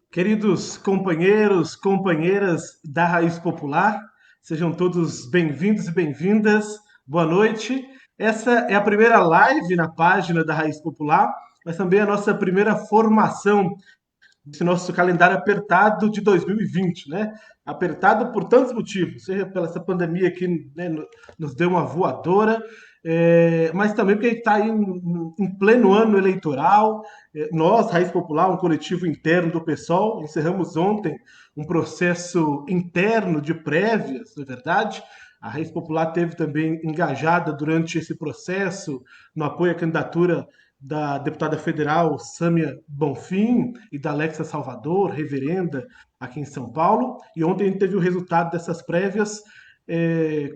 Queridos companheiros, companheiras da Raiz Popular, sejam todos bem-vindos e bem-vindas. Boa noite. Essa é a primeira live na página da Raiz Popular, mas também a nossa primeira formação desse nosso calendário apertado de 2020, né? Apertado por tantos motivos, seja pela essa pandemia que, né, nos deu uma voadora, mas também porque a gente está aí em pleno ano eleitoral. Nós, Raiz Popular, um coletivo interno do PSOL, encerramos ontem um processo interno de prévias, não é verdade? A Raiz Popular teve também engajada durante esse processo no apoio à candidatura da deputada federal Sâmia Bonfim e da Alexa Salvador, reverenda, aqui em São Paulo. E ontem a gente teve o resultado dessas prévias,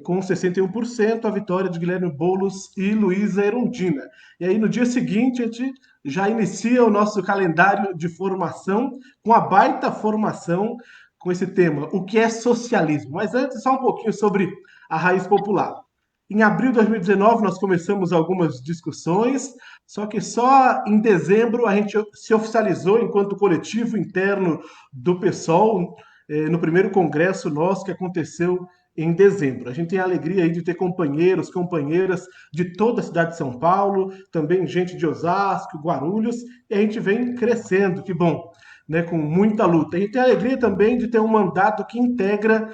com 61%, a vitória de Guilherme Boulos e Luísa Erundina. E aí, no dia seguinte, a gente já inicia o nosso calendário de formação, com a baita formação com esse tema, o que é socialismo. Mas antes, só um pouquinho sobre a raiz popular. Em abril de 2019, nós começamos algumas discussões, só que só em dezembro a gente se oficializou enquanto coletivo interno do PSOL, no primeiro congresso nosso que aconteceu em dezembro. A gente tem a alegria aí de ter companheiros, companheiras de toda a cidade de São Paulo, também gente de Osasco, Guarulhos, e a gente vem crescendo, que bom, né, com muita luta. A gente tem a alegria também de ter um mandato que integra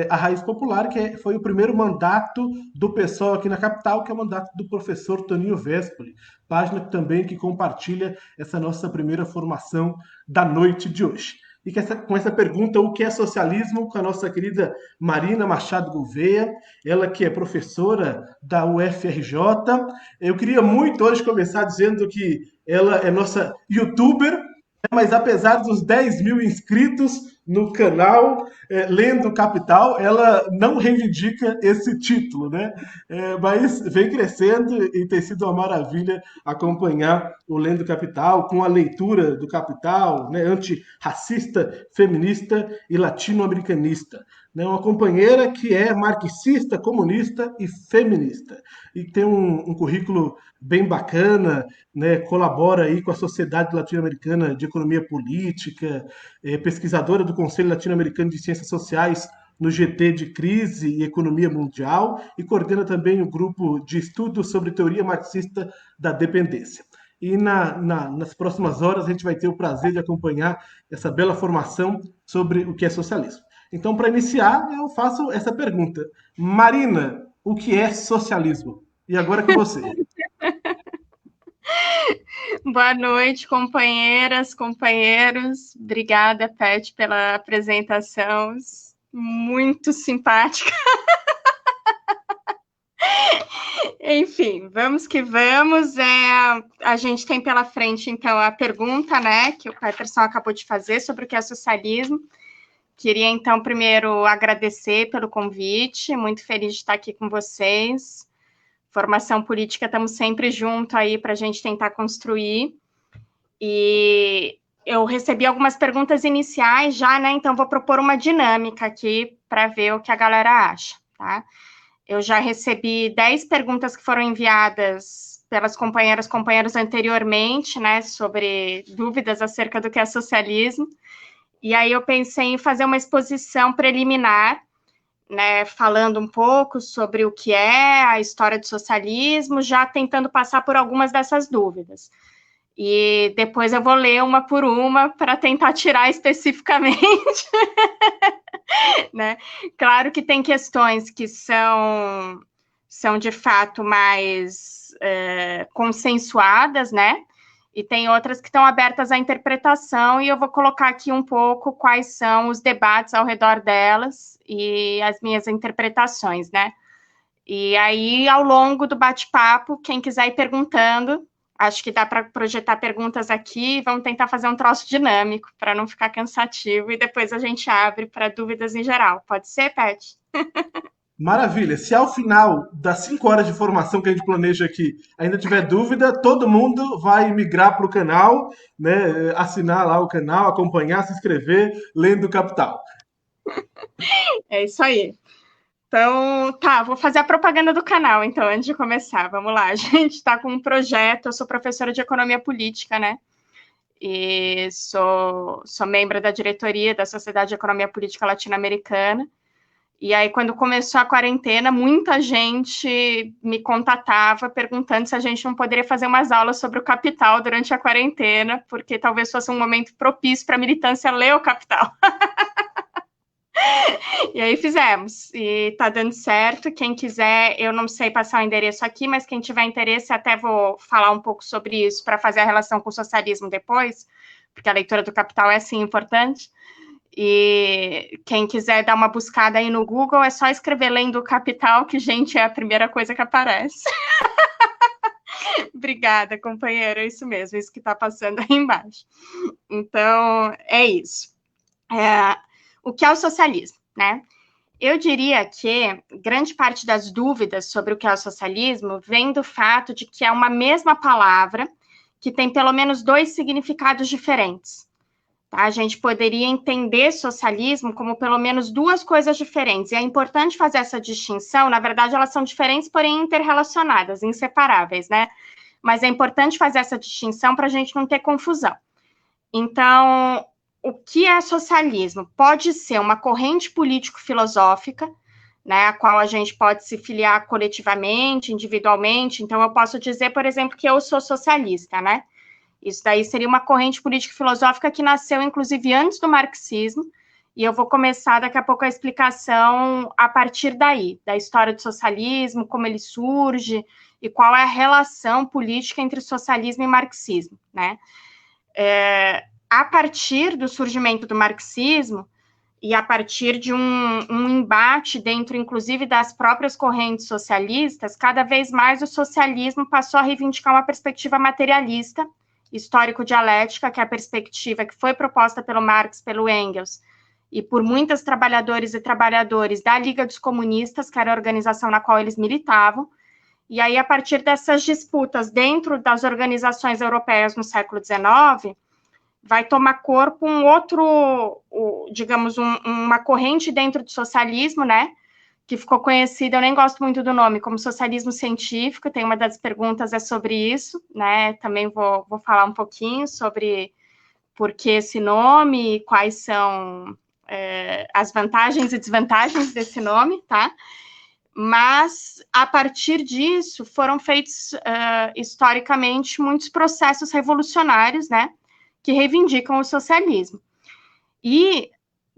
a Raiz Popular, foi o primeiro mandato do PSOL aqui na capital, que é o mandato do professor Toninho Vespoli, página também que compartilha essa nossa primeira formação da noite de hoje. E com essa pergunta, o que é socialismo, com a nossa querida Marina Machado Gouveia, ela que é professora da UFRJ. Eu queria muito hoje começar dizendo que ela é nossa youtuber, mas apesar dos 10 mil inscritos no canal Lendo Capital, ela não reivindica esse título, né? Mas vem crescendo e tem sido uma maravilha acompanhar o Lendo Capital, com a leitura do Capital, né, antirracista, feminista e latino-americanista. Né, uma companheira que é marxista, comunista e feminista. E tem um currículo bem bacana, né, colabora aí com a Sociedade Latino-Americana de Economia Política, pesquisadora do Conselho Latino-Americano de Ciências Sociais no GT de Crise e Economia Mundial e coordena também o grupo de estudos sobre teoria marxista da dependência. E nas próximas horas a gente vai ter o prazer de acompanhar essa bela formação sobre o que é socialismo. Então, para iniciar, eu faço essa pergunta. Marina, o que é socialismo? E agora com você. Boa noite, companheiras, companheiros. Obrigada, Pet, pela apresentação. Muito simpática. Enfim, vamos que vamos. A gente tem pela frente, então, a pergunta, né, que o Peterson acabou de fazer sobre o que é socialismo. Queria, então, primeiro agradecer pelo convite. Muito feliz de estar aqui com vocês. Formação política, estamos sempre junto aí para a gente tentar construir. E eu recebi algumas perguntas iniciais já, né? Então, vou propor uma dinâmica aqui para ver o que a galera acha, tá? Eu já recebi 10 perguntas que foram enviadas pelas companheiros anteriormente, né? Sobre dúvidas acerca do que é socialismo. E aí eu pensei em fazer uma exposição preliminar, né? Falando um pouco sobre o que é a história do socialismo, já tentando passar por algumas dessas dúvidas. E depois eu vou ler uma por uma para tentar tirar especificamente, né? Claro que tem questões que são de fato mais consensuadas, né? E tem outras que estão abertas à interpretação, e eu vou colocar aqui um pouco quais são os debates ao redor delas e as minhas interpretações, né? E aí, ao longo do bate-papo, quem quiser ir perguntando, Acho que dá para projetar perguntas aqui, vamos tentar fazer um troço dinâmico, para não ficar cansativo, e depois a gente abre para dúvidas em geral. Pode ser, Pet? Maravilha. Se ao final das 5 horas de formação que a gente planeja aqui ainda tiver dúvida, todo mundo vai migrar para o canal, né? Assinar lá o canal, acompanhar, se inscrever, lendo Capital. É isso aí. Então, tá, vou fazer a propaganda do canal, então, antes de começar. Vamos lá. A gente está com um projeto, eu sou professora de Economia Política, né? E sou membro da diretoria da Sociedade de Economia Política Latino-Americana. E aí, quando começou a quarentena, muita gente me contatava perguntando se a gente não poderia fazer umas aulas sobre o Capital durante a quarentena, porque talvez fosse um momento propício para a militância ler o Capital. E aí fizemos, e tá dando certo. Quem quiser, eu não sei passar o endereço aqui, mas quem tiver interesse, até vou falar um pouco sobre isso para fazer a relação com o socialismo depois, porque a leitura do Capital é, sim, importante. E quem quiser dar uma buscada aí no Google, é só escrever Lendo o Capital, que, gente, é a primeira coisa que aparece. Obrigada, companheiro, é isso mesmo, isso que está passando aí embaixo. Então, é isso. O que é o socialismo, né? Eu diria que grande parte das dúvidas sobre o que é o socialismo vem do fato de que é uma mesma palavra que tem pelo menos 2 significados diferentes. Tá? A gente poderia entender socialismo como pelo menos 2 coisas diferentes, e é importante fazer essa distinção. Na verdade, elas são diferentes, porém interrelacionadas, inseparáveis, né? Mas é importante fazer essa distinção para a gente não ter confusão. Então, o que é socialismo? Pode ser uma corrente político-filosófica, né, a qual a gente pode se filiar coletivamente, individualmente. Então, eu posso dizer, por exemplo, que eu sou socialista, né? Isso daí seria uma corrente político-filosófica que nasceu, inclusive, antes do marxismo, e eu vou começar daqui a pouco a explicação a partir daí, da história do socialismo, como ele surge, e qual é a relação política entre socialismo e marxismo, né? A partir do surgimento do marxismo, e a partir de um embate dentro, inclusive, das próprias correntes socialistas, cada vez mais o socialismo passou a reivindicar uma perspectiva materialista, histórico-dialética, que é a perspectiva que foi proposta pelo Marx, pelo Engels, e por muitos trabalhadores e trabalhadoras da Liga dos Comunistas, que era a organização na qual eles militavam. E aí, a partir dessas disputas dentro das organizações europeias no século XIX, vai tomar corpo um outro, digamos, uma corrente dentro do socialismo, né, que ficou conhecida, eu nem gosto muito do nome, como socialismo científico. Tem uma das perguntas é sobre isso, né, também vou falar um pouquinho sobre por que esse nome, quais são as vantagens e desvantagens desse nome, tá? Mas, a partir disso, foram feitos, historicamente, muitos processos revolucionários, né, que reivindicam o socialismo. E,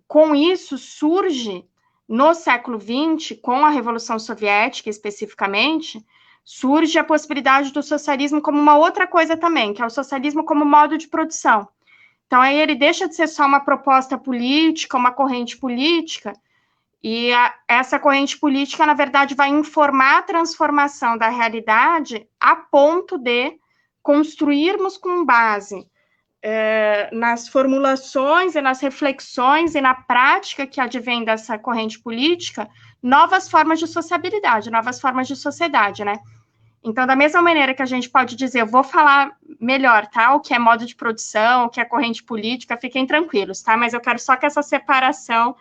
com isso, surge, no século XX, com a Revolução Soviética, especificamente, surge a possibilidade do socialismo como uma outra coisa também, que é o socialismo como modo de produção. Então, aí ele deixa de ser só uma proposta política, uma corrente política, e essa corrente política, na verdade, vai informar a transformação da realidade a ponto de construirmos com base nas formulações e nas reflexões e na prática que advém dessa corrente política, novas formas de sociabilidade, novas formas de sociedade, né? Então, da mesma maneira que a gente pode dizer, eu vou falar melhor, tá? O que é modo de produção, o que é corrente política, fiquem tranquilos, tá? Mas eu quero só que essa separação,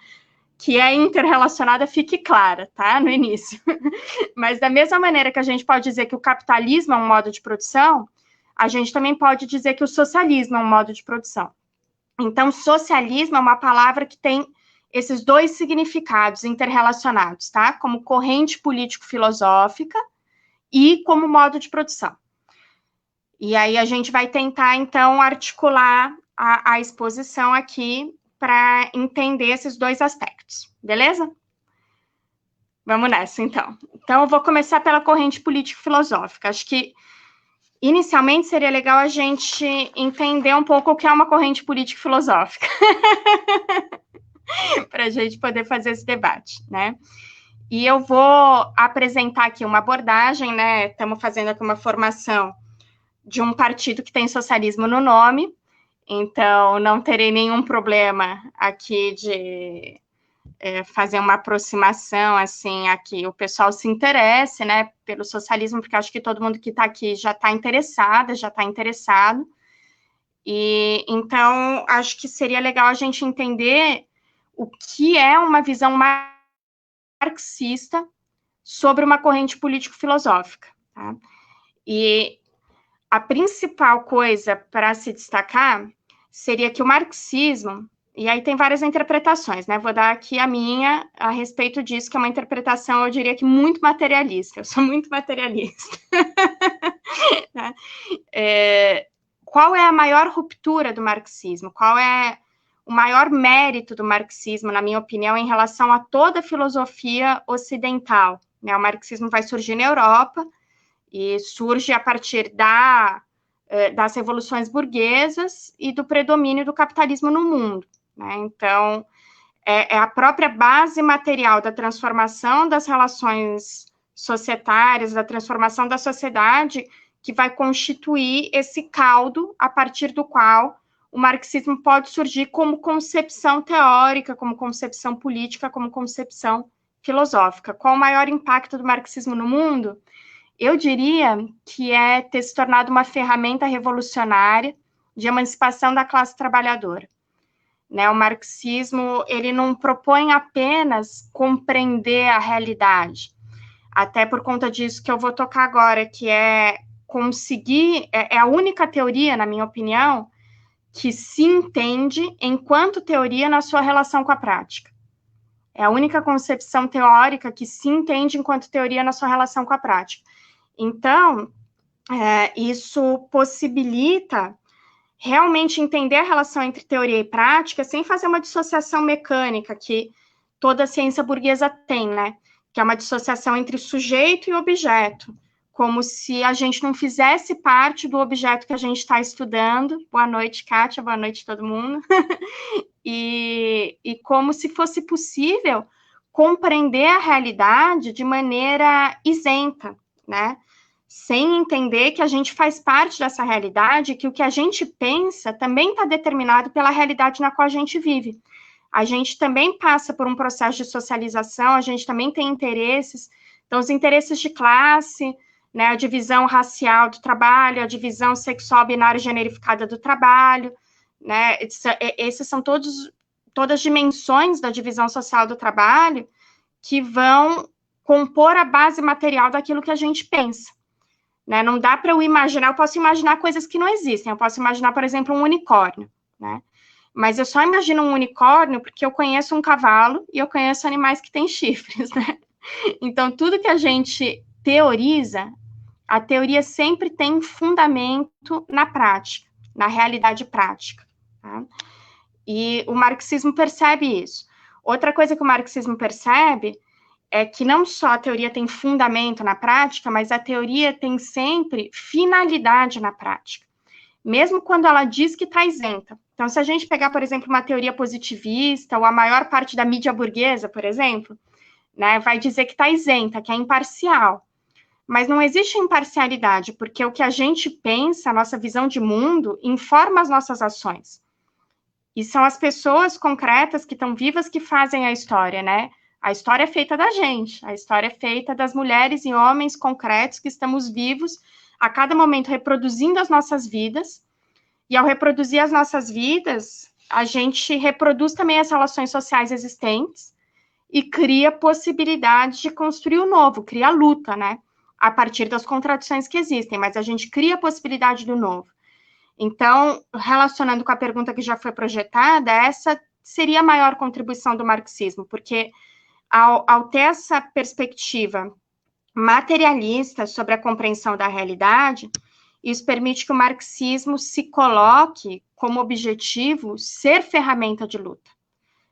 que é interrelacionada, fique clara, tá? No início. Mas da mesma maneira que a gente pode dizer que o capitalismo é um modo de produção, a gente também pode dizer que o socialismo é um modo de produção. Então, socialismo é uma palavra que tem esses 2 significados interrelacionados, tá? Como corrente político-filosófica e como modo de produção. E aí a gente vai tentar, então, articular a exposição aqui para entender esses 2 aspectos, beleza? Vamos nessa, então. Então, eu vou começar pela corrente político-filosófica. Acho que, inicialmente, seria legal a gente entender um pouco o que é uma corrente político-filosófica, para a gente poder fazer esse debate, né? E eu vou apresentar aqui uma abordagem, né? Estamos fazendo aqui uma formação de um partido que tem socialismo no nome, então não terei nenhum problema aqui de fazer uma aproximação, assim, aqui o pessoal se interesse, né, pelo socialismo, porque acho que todo mundo que está aqui já está interessado, e então acho que seria legal a gente entender o que é uma visão marxista sobre uma corrente político-filosófica, tá? E a principal coisa para se destacar seria que o marxismo, e aí tem várias interpretações, né? Vou dar aqui a minha a respeito disso, que é uma interpretação, eu diria que muito materialista. Eu sou muito materialista. Qual é a maior ruptura do marxismo? Qual é o maior mérito do marxismo, na minha opinião, em relação a toda a filosofia ocidental? Né? O marxismo vai surgir na Europa e surge a partir das revoluções burguesas e do predomínio do capitalismo no mundo. Né? Então, é a própria base material da transformação das relações societárias, da transformação da sociedade, que vai constituir esse caldo a partir do qual o marxismo pode surgir como concepção teórica, como concepção política, como concepção filosófica. Qual o maior impacto do marxismo no mundo? Eu diria que é ter se tornado uma ferramenta revolucionária de emancipação da classe trabalhadora. Né, o marxismo, ele não propõe apenas compreender a realidade, até por conta disso que eu vou tocar agora, que é conseguir, é a única teoria, na minha opinião, que se entende enquanto teoria na sua relação com a prática. É a única concepção teórica que se entende enquanto teoria na sua relação com a prática. Então, isso possibilita realmente entender a relação entre teoria e prática sem fazer uma dissociação mecânica que toda a ciência burguesa tem, né? Que é uma dissociação entre sujeito e objeto, como se a gente não fizesse parte do objeto que a gente está estudando. Boa noite, Kátia, boa noite todo mundo. e como se fosse possível compreender a realidade de maneira isenta, né? Sem entender que a gente faz parte dessa realidade, que o que a gente pensa também está determinado pela realidade na qual a gente vive. A gente também passa por um processo de socialização, a gente também tem interesses, então os interesses de classe, né, a divisão racial do trabalho, a divisão sexual binária generificada do trabalho, né, esses são todas as dimensões da divisão social do trabalho que vão compor a base material daquilo que a gente pensa. Né? Não dá para eu imaginar, eu posso imaginar coisas que não existem, eu posso imaginar, por exemplo, um unicórnio, né? Mas eu só imagino um unicórnio porque eu conheço um cavalo e eu conheço animais que têm chifres, né? Então, tudo que a gente teoriza, a teoria sempre tem fundamento na prática, na realidade prática, tá? E o marxismo percebe isso. Outra coisa que o marxismo percebe é que não só a teoria tem fundamento na prática, mas a teoria tem sempre finalidade na prática, mesmo quando ela diz que está isenta. Então, se a gente pegar, por exemplo, uma teoria positivista, ou a maior parte da mídia burguesa, por exemplo, né, vai dizer que está isenta, que é imparcial. Mas não existe imparcialidade, porque o que a gente pensa, a nossa visão de mundo, informa as nossas ações. E são as pessoas concretas que estão vivas que fazem a história, né? A história é feita da gente, a história é feita das mulheres e homens concretos que estamos vivos a cada momento reproduzindo as nossas vidas, e ao reproduzir as nossas vidas, a gente reproduz também as relações sociais existentes e cria possibilidade de construir o novo, cria a luta, né? A partir das contradições que existem, mas a gente cria a possibilidade do novo. Então, relacionando com a pergunta que já foi projetada, essa seria a maior contribuição do marxismo, porque ao ter essa perspectiva materialista sobre a compreensão da realidade, isso permite que o marxismo se coloque como objetivo ser ferramenta de luta.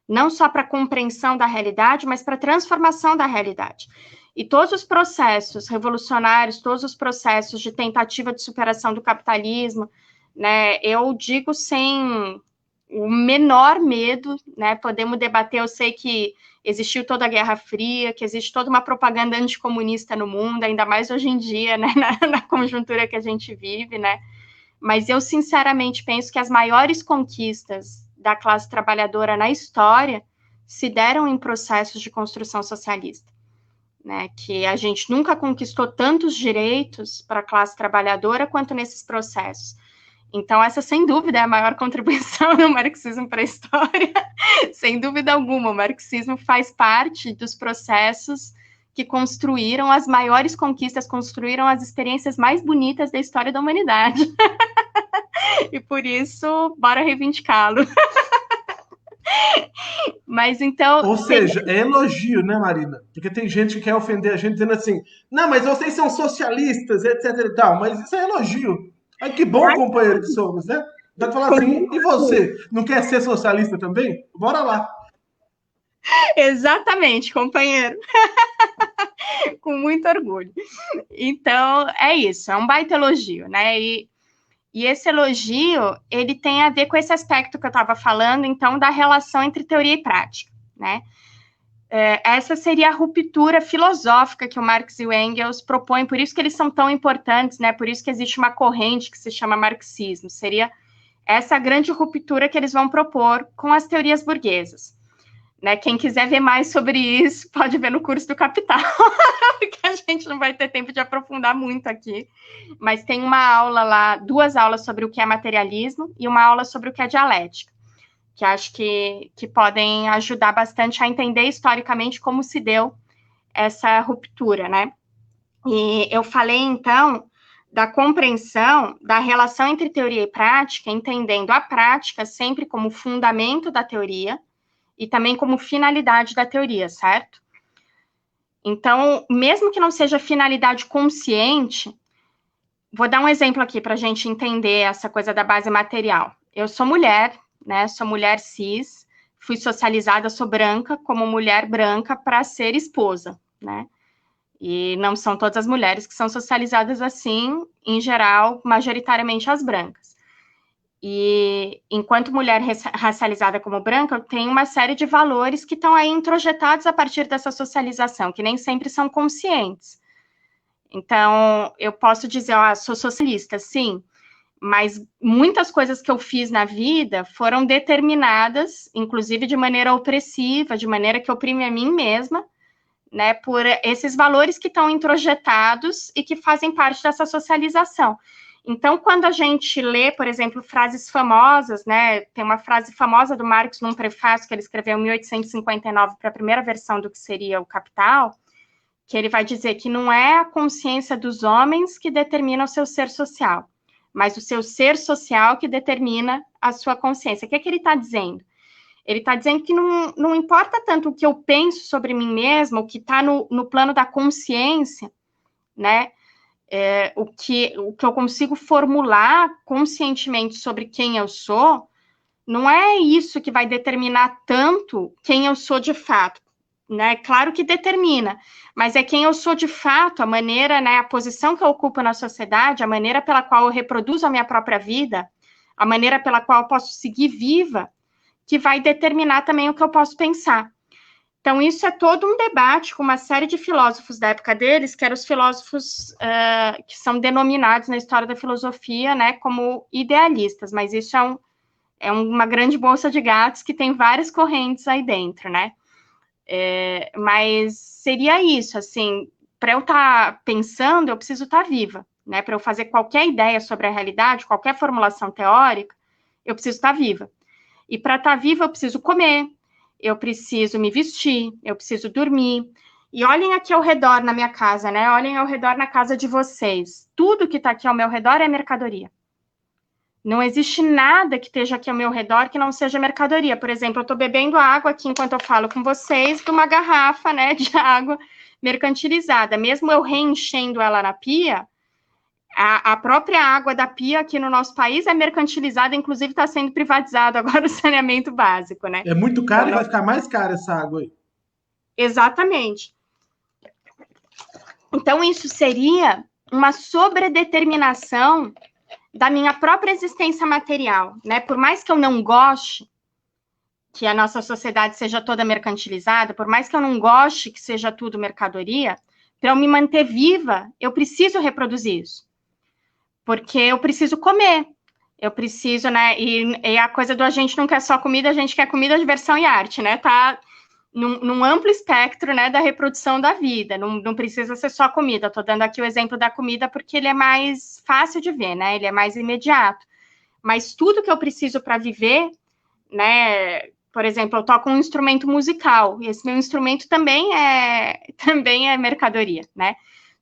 Não só para a compreensão da realidade, mas para a transformação da realidade. E todos os processos revolucionários, todos os processos de tentativa de superação do capitalismo, né, eu digo sem o menor medo, né? Podemos debater, eu sei que existiu toda a Guerra Fria, que existe toda uma propaganda anticomunista no mundo, ainda mais hoje em dia, né? Na conjuntura que a gente vive, né? Mas eu, sinceramente, penso que as maiores conquistas da classe trabalhadora na história se deram em processos de construção socialista, né? Que a gente nunca conquistou tantos direitos para a classe trabalhadora quanto nesses processos. Então, essa, sem dúvida, é a maior contribuição do marxismo para a história. Sem dúvida alguma, o marxismo faz parte dos processos que construíram as maiores conquistas, construíram as experiências mais bonitas da história da humanidade. E por isso, bora reivindicá-lo. Mas então. Ou seja, é elogio, né, Marina? Porque tem gente que quer ofender a gente dizendo assim, não, mas vocês são socialistas, etc e tal, mas isso é elogio. Ai, que bom companheiro que somos, né? Dá pra falar assim, e você? Não quer ser socialista também? Bora lá. Exatamente, companheiro. Com muito orgulho. Então, é isso, é um baita elogio, né? E esse elogio, ele tem a ver com esse aspecto que eu estava falando, então, da relação entre teoria e prática, né? Essa seria a ruptura filosófica que o Marx e o Engels propõem, por isso que eles são tão importantes, né? Por isso que existe uma corrente que se chama marxismo. Seria essa grande ruptura que eles vão propor com as teorias burguesas. Né? Quem quiser ver mais sobre isso, pode ver no curso do Capital, porque a gente não vai ter tempo de aprofundar muito aqui. Mas tem uma aula lá, 2 aulas sobre o que é materialismo e uma aula sobre o que é dialética, que acho que podem ajudar bastante a entender historicamente como se deu essa ruptura, né? E eu falei, então, da compreensão da relação entre teoria e prática, entendendo a prática sempre como fundamento da teoria e também como finalidade da teoria, certo? Então, mesmo que não seja finalidade consciente, vou dar um exemplo aqui para a gente entender essa coisa da base material. Eu sou mulher, né? Sou mulher cis, fui socializada, sou branca, como mulher branca para ser esposa, né? E não são todas as mulheres que são socializadas assim, em geral, majoritariamente as brancas. E enquanto mulher racializada como branca, eu tenho uma série de valores que estão aí introjetados a partir dessa socialização, que nem sempre são conscientes. Então, eu posso dizer, sou socialista, sim, mas muitas coisas que eu fiz na vida foram determinadas, inclusive de maneira opressiva, de maneira que oprime a mim mesma, né, por esses valores que estão introjetados e que fazem parte dessa socialização. Então, quando a gente lê, por exemplo, frases famosas, né, tem uma frase famosa do Marx num prefácio que ele escreveu em 1859 para a primeira versão do que seria o Capital, que ele vai dizer que não é a consciência dos homens que determina o seu ser social, mas o seu ser social que determina a sua consciência. O que é que ele está dizendo? Ele está dizendo que não importa tanto o que eu penso sobre mim mesma, o que está no plano da consciência, né? O que eu consigo formular conscientemente sobre quem eu sou, não é isso que vai determinar tanto quem eu sou de fato, né? Claro que determina, mas é quem eu sou de fato, a maneira, né, a posição que eu ocupo na sociedade, a maneira pela qual eu reproduzo a minha própria vida, a maneira pela qual eu posso seguir viva, que vai determinar também o que eu posso pensar. Então, isso é todo um debate com uma série de filósofos da época deles, que eram os filósofos que são denominados na história da filosofia, né, como idealistas, mas isso é uma grande bolsa de gatos que tem várias correntes aí dentro, né? Mas seria isso, assim, para eu estar pensando, eu preciso estar viva, né? Para eu fazer qualquer ideia sobre a realidade, qualquer formulação teórica, eu preciso estar viva. E para estar viva, eu preciso comer, eu preciso me vestir, eu preciso dormir. E olhem aqui ao redor na minha casa, né? Olhem ao redor na casa de vocês. Tudo que está aqui ao meu redor é mercadoria. Não existe nada que esteja aqui ao meu redor que não seja mercadoria. Por exemplo, eu estou bebendo água aqui enquanto eu falo com vocês de uma garrafa, né, de água mercantilizada. Mesmo eu reenchendo ela na pia, a própria água da pia aqui no nosso país é mercantilizada, inclusive está sendo privatizado agora o saneamento básico, né? É muito caro e vai ficar mais caro essa água aí. Exatamente. Então, isso seria uma sobredeterminação da minha própria existência material, né? Por mais que eu não goste que a nossa sociedade seja toda mercantilizada, por mais que eu não goste que seja tudo mercadoria, para eu me manter viva, eu preciso reproduzir isso. Porque eu preciso comer, eu preciso, né? E a coisa do a gente não quer só comida, a gente quer comida, diversão e arte, né? Tá num amplo espectro, né, da reprodução da vida, não precisa ser só comida. Estou dando aqui o exemplo da comida porque ele é mais fácil de ver, né? Ele é mais imediato. Mas tudo que eu preciso para viver, né? Por exemplo, eu toco um instrumento musical, e esse meu instrumento também é mercadoria, né?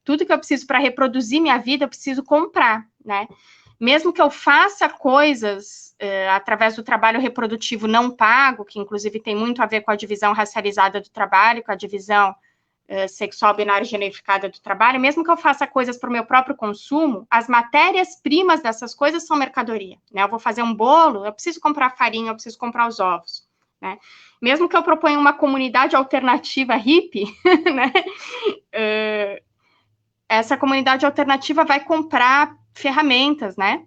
Tudo que eu preciso para reproduzir minha vida, eu preciso comprar, né? Mesmo que eu faça coisas através do trabalho reprodutivo não pago, que inclusive tem muito a ver com a divisão racializada do trabalho, com a divisão sexual binária generificada do trabalho, mesmo que eu faça coisas para o meu próprio consumo, as matérias-primas dessas coisas são mercadoria, né? Eu vou fazer um bolo, eu preciso comprar farinha, eu preciso comprar os ovos, né? Mesmo que eu proponha uma comunidade alternativa hippie, né? Essa comunidade alternativa vai comprar ferramentas, né?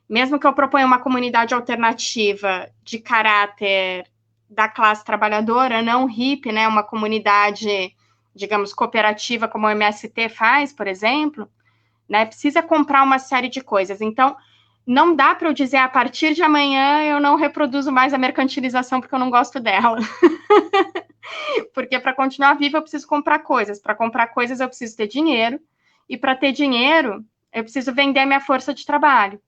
Mesmo que eu proponha uma comunidade alternativa de caráter da classe trabalhadora, não hippie, né? Uma comunidade, digamos, cooperativa, como o MST faz, por exemplo, né? Precisa comprar uma série de coisas. Então, não dá para eu dizer, a partir de amanhã eu não reproduzo mais a mercantilização porque eu não gosto dela. Porque para continuar viva eu preciso comprar coisas. Para comprar coisas eu preciso ter dinheiro. E para ter dinheiro, eu preciso vender a minha força de trabalho.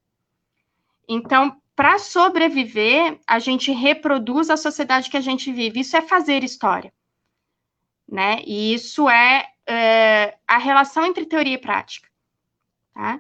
Então, para sobreviver, a gente reproduz a sociedade que a gente vive. Isso é fazer história, né? E isso é a relação entre teoria e prática, tá?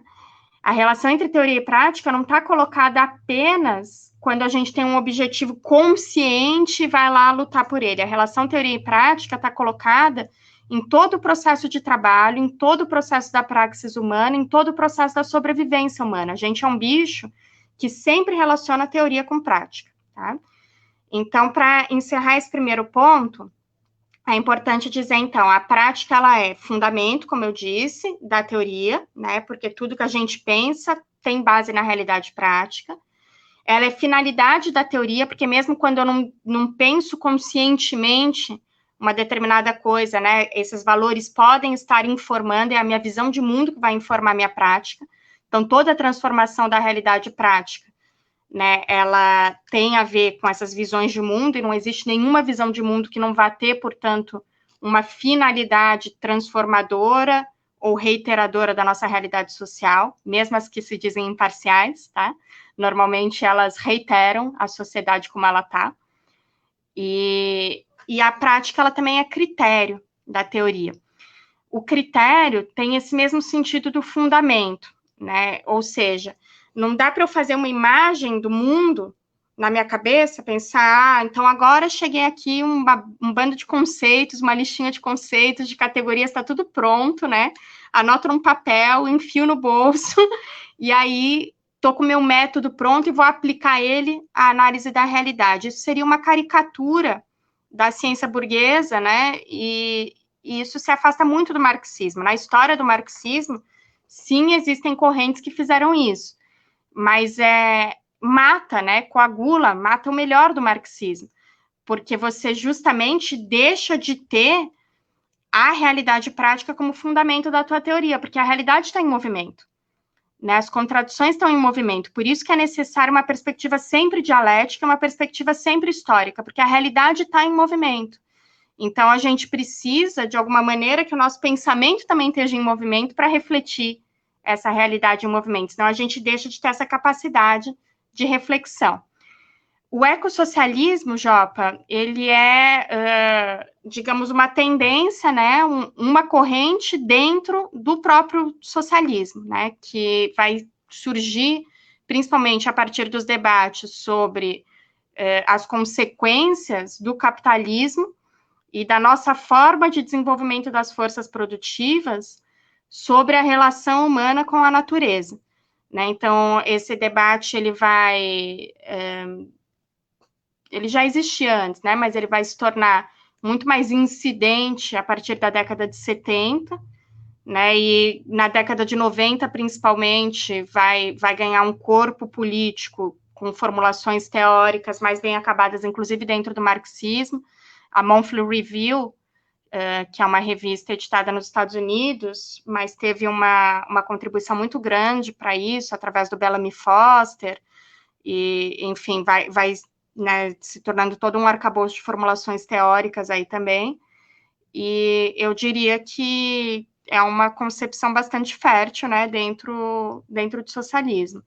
A relação entre teoria e prática não está colocada apenas quando a gente tem um objetivo consciente e vai lá lutar por ele. A relação teoria e prática está colocada em todo o processo de trabalho, em todo o processo da praxis humana, em todo o processo da sobrevivência humana. A gente é um bicho que sempre relaciona teoria com prática, tá? Então, para encerrar esse primeiro ponto, é importante dizer, então, a prática, ela é fundamento, como eu disse, da teoria, né? Porque tudo que a gente pensa tem base na realidade prática. Ela é finalidade da teoria, porque mesmo quando eu não penso conscientemente uma determinada coisa, né? Esses valores podem estar informando, é a minha visão de mundo que vai informar a minha prática. Então, toda a transformação da realidade prática, né, ela tem a ver com essas visões de mundo, e não existe nenhuma visão de mundo que não vá ter, portanto, uma finalidade transformadora ou reiteradora da nossa realidade social, mesmo as que se dizem imparciais, tá? Normalmente elas reiteram a sociedade como ela está. E a prática, ela também é critério da teoria. O critério tem esse mesmo sentido do fundamento, né? Ou seja, não dá para eu fazer uma imagem do mundo na minha cabeça, pensar, então agora cheguei aqui, um bando de conceitos, uma listinha de conceitos, de categorias, está tudo pronto, né? Anoto num papel, enfio no bolso, e aí estou com o meu método pronto e vou aplicar ele à análise da realidade. Isso seria uma caricatura da ciência burguesa, né? E isso se afasta muito do marxismo. Na história do marxismo, sim, existem correntes que fizeram isso, mas mata, né? Coagula, mata o melhor do marxismo, porque você justamente deixa de ter a realidade prática como fundamento da tua teoria, porque a realidade está em movimento, né? As contradições estão em movimento, por isso que é necessário uma perspectiva sempre dialética, uma perspectiva sempre histórica, porque a realidade está em movimento. Então, a gente precisa, de alguma maneira, que o nosso pensamento também esteja em movimento para refletir essa realidade em movimento, senão a gente deixa de ter essa capacidade de reflexão. O ecossocialismo, Jopa, ele digamos, uma tendência, né, uma corrente dentro do próprio socialismo, né, que vai surgir principalmente a partir dos debates sobre as consequências do capitalismo e da nossa forma de desenvolvimento das forças produtivas sobre a relação humana com a natureza, né? Então, esse debate, ele já existia antes, né? Mas ele vai se tornar muito mais incidente a partir da década de 70, né? E na década de 90, principalmente, vai ganhar um corpo político com formulações teóricas mais bem acabadas, inclusive dentro do marxismo. A Monthly Review, que é uma revista editada nos Estados Unidos, mas teve uma contribuição muito grande para isso, através do Bellamy Foster, e, enfim, vai né, se tornando todo um arcabouço de formulações teóricas aí também, e eu diria que é uma concepção bastante fértil, né, dentro do socialismo.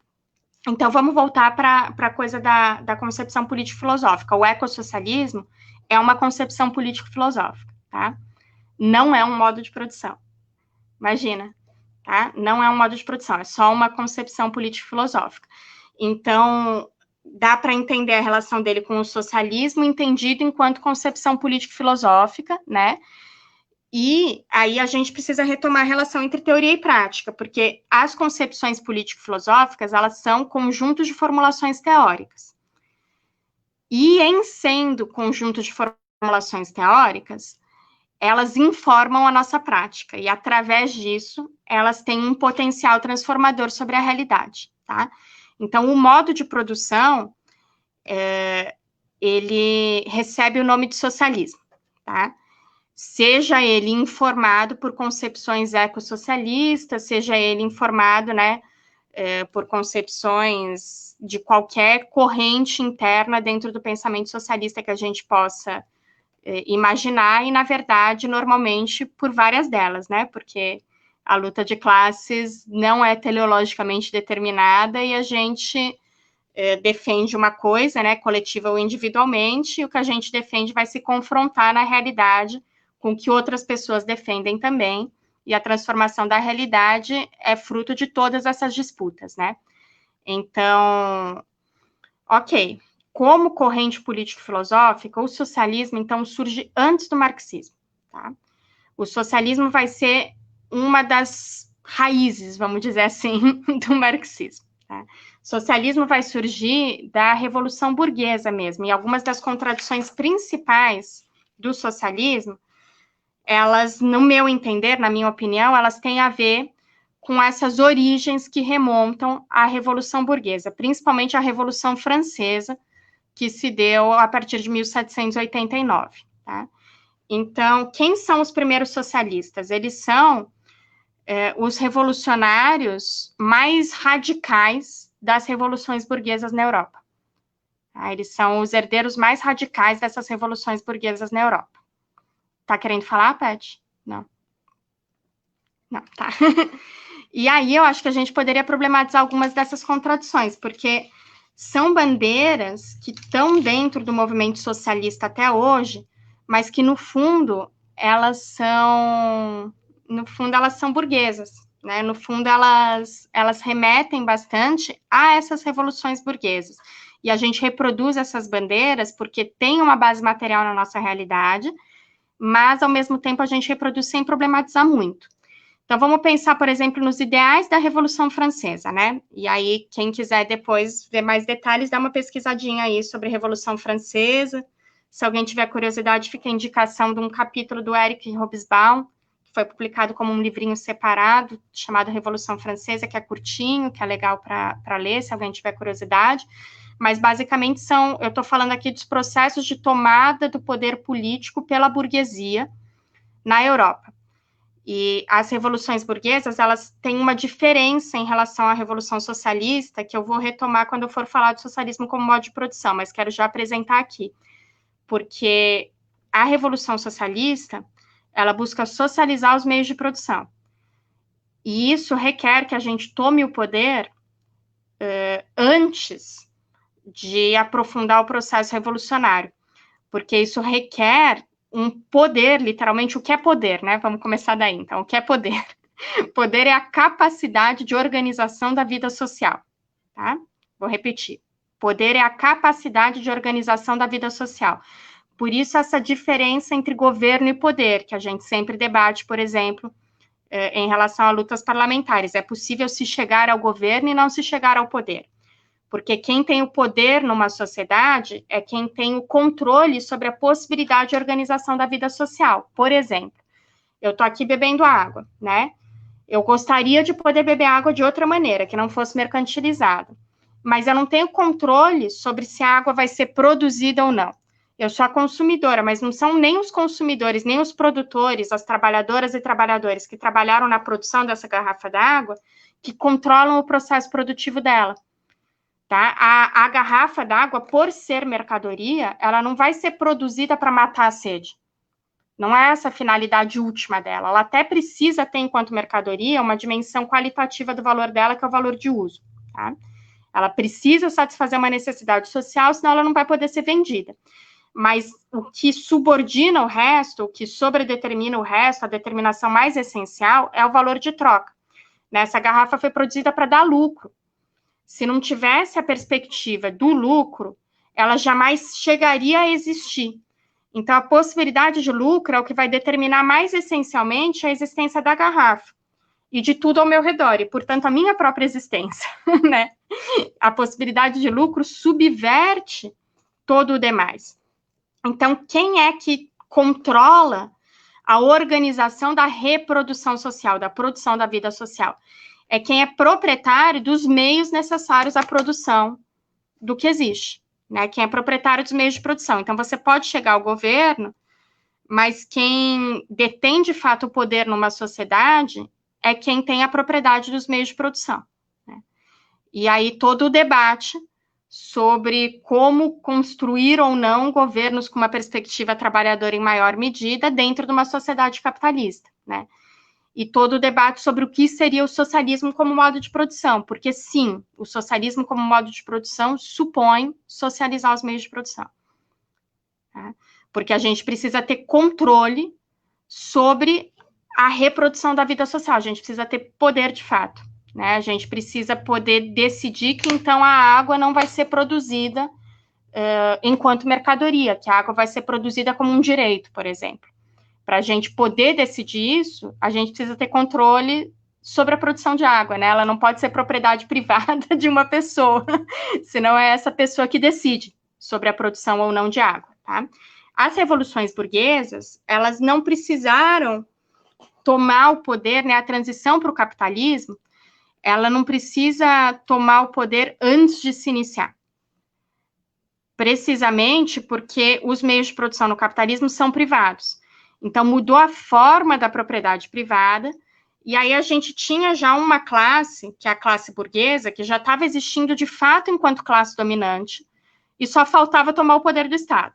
Então, vamos voltar para a coisa da concepção político-filosófica. O ecossocialismo é uma concepção político-filosófica, tá? Não é um modo de produção. Imagina, tá? Não é um modo de produção, é só uma concepção político-filosófica. Então, dá para entender a relação dele com o socialismo entendido enquanto concepção político-filosófica, né? E aí a gente precisa retomar a relação entre teoria e prática, porque as concepções político-filosóficas, elas são conjuntos de formulações teóricas. E em sendo conjunto de formulações teóricas, elas informam a nossa prática, e através disso, elas têm um potencial transformador sobre a realidade, tá? Então, o modo de produção, ele recebe o nome de socialismo, tá? Seja ele informado por concepções ecossocialistas, seja ele informado, né, por concepções de qualquer corrente interna dentro do pensamento socialista que a gente possa imaginar, e, na verdade, normalmente por várias delas, né, porque a luta de classes não é teleologicamente determinada e a gente defende uma coisa, né, coletiva ou individualmente, e o que a gente defende vai se confrontar na realidade com o que outras pessoas defendem também, e a transformação da realidade é fruto de todas essas disputas, né? Então, ok, como corrente político-filosófica, o socialismo, então, surge antes do marxismo, tá? O socialismo vai ser uma das raízes, vamos dizer assim, do marxismo, tá? Socialismo vai surgir da Revolução Burguesa mesmo, e algumas das contradições principais do socialismo, elas, no meu entender, na minha opinião, elas têm a ver com essas origens que remontam à Revolução Burguesa, principalmente a Revolução Francesa, que se deu a partir de 1789, tá? Então, quem são os primeiros socialistas? Eles são os revolucionários mais radicais das revoluções burguesas na Europa. Tá? Eles são os herdeiros mais radicais dessas revoluções burguesas na Europa. Tá querendo falar, Pat? Não. Não, tá. E aí eu acho que a gente poderia problematizar algumas dessas contradições, porque são bandeiras que estão dentro do movimento socialista até hoje, mas que, no fundo, elas são burguesas, né? No fundo, elas remetem bastante a essas revoluções burguesas. E a gente reproduz essas bandeiras porque tem uma base material na nossa realidade, mas, ao mesmo tempo, a gente reproduz sem problematizar muito. Então, vamos pensar, por exemplo, nos ideais da Revolução Francesa, né? E aí, quem quiser depois ver mais detalhes, dá uma pesquisadinha aí sobre a Revolução Francesa. Se alguém tiver curiosidade, fica a indicação de um capítulo do Eric Hobsbawm, que foi publicado como um livrinho separado, chamado Revolução Francesa, que é curtinho, que é legal para ler, se alguém tiver curiosidade. Mas, basicamente, eu estou falando aqui dos processos de tomada do poder político pela burguesia na Europa. E as revoluções burguesas, elas têm uma diferença em relação à Revolução Socialista, que eu vou retomar quando eu for falar do socialismo como modo de produção, mas quero já apresentar aqui. Porque a Revolução Socialista, ela busca socializar os meios de produção. E isso requer que a gente tome o poder antes de aprofundar o processo revolucionário, porque isso requer um poder, literalmente. O que é poder, né? Vamos começar daí, então. O que é poder? Poder é a capacidade de organização da vida social, tá? Vou repetir. Poder é a capacidade de organização da vida social. Por isso, essa diferença entre governo e poder, que a gente sempre debate, por exemplo, em relação a lutas parlamentares. É possível se chegar ao governo e não se chegar ao poder. Porque quem tem o poder numa sociedade é quem tem o controle sobre a possibilidade de organização da vida social. Por exemplo, eu estou aqui bebendo água, né? Eu gostaria de poder beber água de outra maneira, que não fosse mercantilizada. Mas eu não tenho controle sobre se a água vai ser produzida ou não. Eu sou a consumidora, mas não são nem os consumidores, nem os produtores, as trabalhadoras e trabalhadores que trabalharam na produção dessa garrafa d'água, que controlam o processo produtivo dela. Tá? A garrafa d'água, por ser mercadoria, ela não vai ser produzida para matar a sede. Não é essa a finalidade última dela. Ela até precisa ter, enquanto mercadoria, uma dimensão qualitativa do valor dela, que é o valor de uso. Tá? Ela precisa satisfazer uma necessidade social, senão ela não vai poder ser vendida. Mas o que subordina o resto, o que sobredetermina o resto, a determinação mais essencial, é o valor de troca. Essa garrafa foi produzida para dar lucro. Se não tivesse a perspectiva do lucro, ela jamais chegaria a existir. Então, a possibilidade de lucro é o que vai determinar mais essencialmente a existência da garrafa e de tudo ao meu redor, e, portanto, a minha própria existência, né? A possibilidade de lucro subverte todo o demais. Então, quem é que controla a organização da reprodução social, da produção da vida social? É quem é proprietário dos meios necessários à produção do que existe, né? Quem é proprietário dos meios de produção. Então, você pode chegar ao governo, mas quem detém, de fato, o poder numa sociedade é quem tem a propriedade dos meios de produção, né? E aí, todo o debate sobre como construir ou não governos com uma perspectiva trabalhadora em maior medida dentro de uma sociedade capitalista, né? E todo o debate sobre o que seria o socialismo como modo de produção, porque sim, o socialismo como modo de produção supõe socializar os meios de produção, tá? Porque a gente precisa ter controle sobre a reprodução da vida social, a gente precisa ter poder de fato, né? A gente precisa poder decidir que, então, a água não vai ser produzida enquanto mercadoria, que a água vai ser produzida como um direito, por exemplo. Para a gente poder decidir isso, a gente precisa ter controle sobre a produção de água, né? Ela não pode ser propriedade privada de uma pessoa, senão é essa pessoa que decide sobre a produção ou não de água, tá? As revoluções burguesas, elas não precisaram tomar o poder, né? A transição para o capitalismo, ela não precisa tomar o poder antes de se iniciar. Precisamente porque os meios de produção no capitalismo são privados. Então, mudou a forma da propriedade privada, e aí a gente tinha já uma classe, que é a classe burguesa, que já estava existindo de fato enquanto classe dominante, e só faltava tomar o poder do Estado.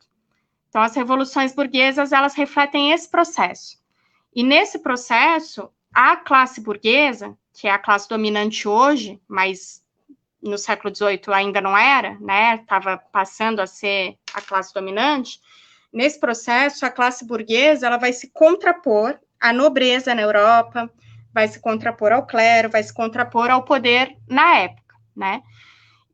Então, as revoluções burguesas, elas refletem esse processo. E nesse processo, a classe burguesa, que é a classe dominante hoje, mas no século XVIII ainda não era, né? Estava passando a ser a classe dominante. Nesse processo, a classe burguesa, ela vai se contrapor à nobreza na Europa, vai se contrapor ao clero, vai se contrapor ao poder na época, né?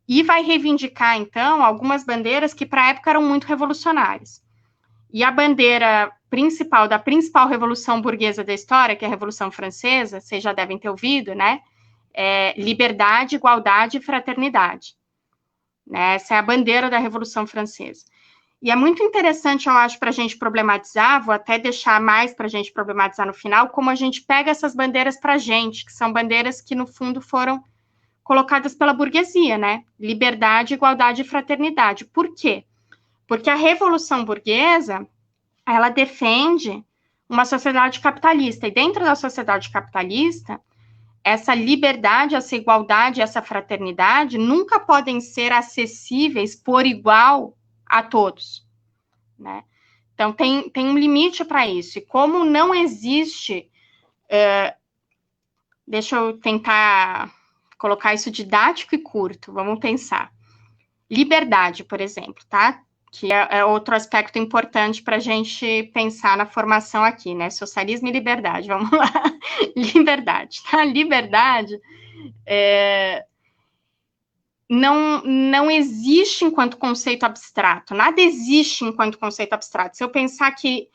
E vai reivindicar, então, algumas bandeiras que para a época eram muito revolucionárias. E a bandeira principal da principal revolução burguesa da história, que é a Revolução Francesa, vocês já devem ter ouvido, né? É liberdade, igualdade e fraternidade, né? Essa é a bandeira da Revolução Francesa. E é muito interessante, eu acho, para a gente problematizar, vou até deixar mais para a gente problematizar no final, como a gente pega essas bandeiras para a gente, que são bandeiras que, no fundo, foram colocadas pela burguesia, né? Liberdade, igualdade e fraternidade. Por quê? Porque a Revolução Burguesa, ela defende uma sociedade capitalista, e dentro da sociedade capitalista, essa liberdade, essa igualdade, essa fraternidade nunca podem ser acessíveis por igual a todos, né? Então, tem um limite para isso, e como não existe, deixa eu tentar colocar isso didático e curto, vamos pensar. Liberdade, por exemplo, tá? Que é outro aspecto importante para a gente pensar na formação aqui, né? Socialismo e liberdade, vamos lá. Liberdade, tá? Liberdade não existe enquanto conceito abstrato, nada existe enquanto conceito abstrato. Se eu pensar que,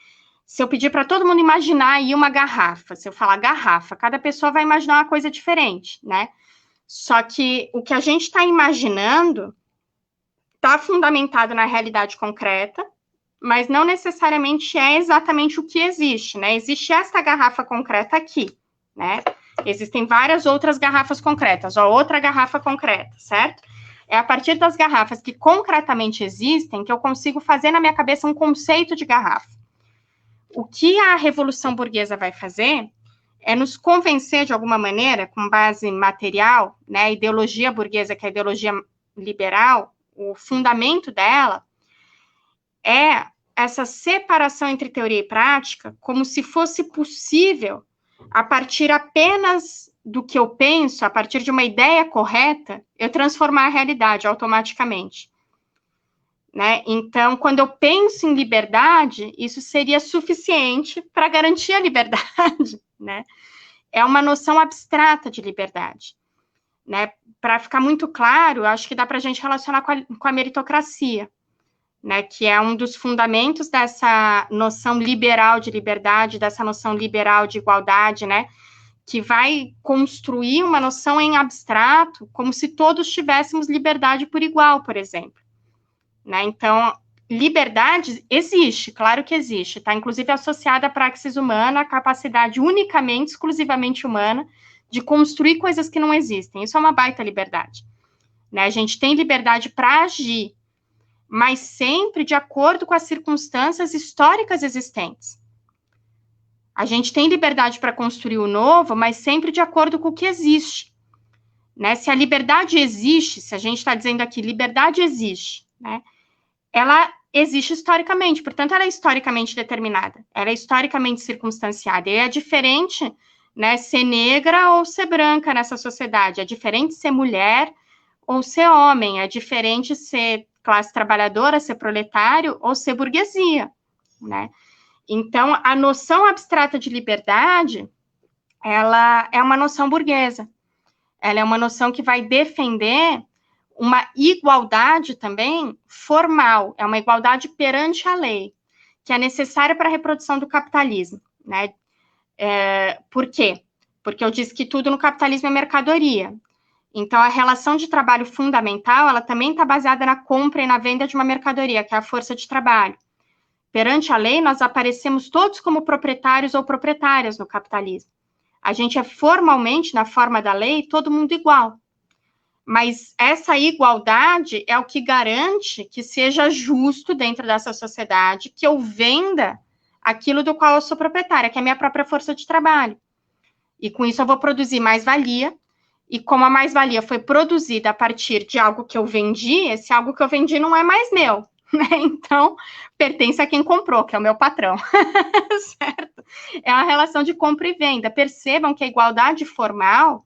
se eu pedir para todo mundo imaginar aí uma garrafa, se eu falar garrafa, cada pessoa vai imaginar uma coisa diferente, né? Só que o que a gente está imaginando está fundamentado na realidade concreta, mas não necessariamente é exatamente o que existe, né? Existe essa garrafa concreta aqui, né? Existem várias outras garrafas concretas, ó, outra garrafa concreta, certo? É a partir das garrafas que concretamente existem que eu consigo fazer na minha cabeça um conceito de garrafa. O que a Revolução Burguesa vai fazer é nos convencer, de alguma maneira, com base material, né, a ideologia burguesa, que é a ideologia liberal, o fundamento dela é essa separação entre teoria e prática, como se fosse possível, a partir apenas do que eu penso, a partir de uma ideia correta, eu transformar a realidade automaticamente. Né? Então, quando eu penso em liberdade, isso seria suficiente para garantir a liberdade, né? É uma noção abstrata de liberdade, né? Para ficar muito claro, acho que dá para a gente relacionar com a meritocracia, né? Que é um dos fundamentos dessa noção liberal de liberdade, dessa noção liberal de igualdade, né? Que vai construir uma noção em abstrato, como se todos tivéssemos liberdade por igual, por exemplo. Né? Então, liberdade existe, claro que existe, está inclusive associada à praxis humana, a capacidade unicamente, exclusivamente humana, de construir coisas que não existem. Isso é uma baita liberdade. Né? A gente tem liberdade para agir, mas sempre de acordo com as circunstâncias históricas existentes. A gente tem liberdade para construir o novo, mas sempre de acordo com o que existe. Né? Se a liberdade existe, se a gente está dizendo aqui, liberdade existe, né? Ela existe historicamente, portanto, ela é historicamente determinada, ela é historicamente circunstanciada, e é diferente, né, ser negra ou ser branca nessa sociedade, é diferente ser mulher ou ser homem, é diferente ser classe trabalhadora, ser proletário ou ser burguesia, né? Então, a noção abstrata de liberdade, ela é uma noção burguesa, ela é uma noção que vai defender uma igualdade também formal, é uma igualdade perante a lei, que é necessária para a reprodução do capitalismo, né? Por quê? Porque eu disse que tudo no capitalismo é mercadoria. Então, a relação de trabalho fundamental, ela também está baseada na compra e na venda de uma mercadoria, que é a força de trabalho. Perante a lei, nós aparecemos todos como proprietários ou proprietárias no capitalismo. A gente é formalmente, na forma da lei, todo mundo igual. Mas essa igualdade é o que garante que seja justo dentro dessa sociedade, que eu venda aquilo do qual eu sou proprietária, que é a minha própria força de trabalho. E com isso eu vou produzir mais-valia, e como a mais-valia foi produzida a partir de algo que eu vendi, esse algo que eu vendi não é mais meu, né? Então, pertence a quem comprou, que é o meu patrão, certo? É uma relação de compra e venda. Percebam que a igualdade formal,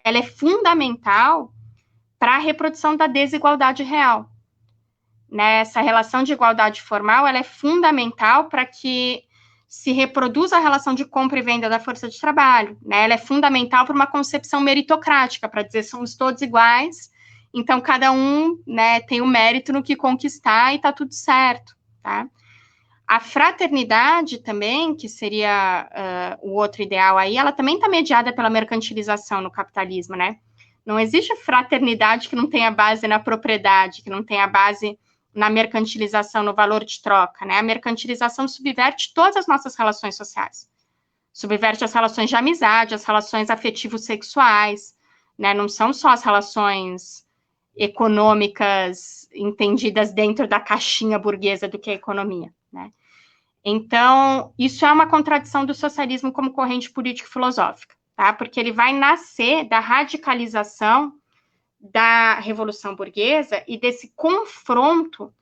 ela é fundamental para a reprodução da desigualdade real. Né? Essa relação de igualdade formal, ela é fundamental para que se reproduza a relação de compra e venda da força de trabalho. Né? Ela é fundamental para uma concepção meritocrática, para dizer somos todos iguais, então cada um, né, tem o mérito no que conquistar e está tudo certo. Tá? A fraternidade também, que seria o outro ideal aí, ela também está mediada pela mercantilização no capitalismo, né? Não existe fraternidade que não tenha base na propriedade, que não tenha base na mercantilização, no valor de troca, né? A mercantilização subverte todas as nossas relações sociais. Subverte as relações de amizade, as relações afetivo-sexuais, né? Não são só as relações econômicas entendidas dentro da caixinha burguesa do que é economia, né? Então, isso é uma contradição do socialismo como corrente político-filosófica. Tá? Porque ele vai nascer da radicalização da Revolução Burguesa e desse confronto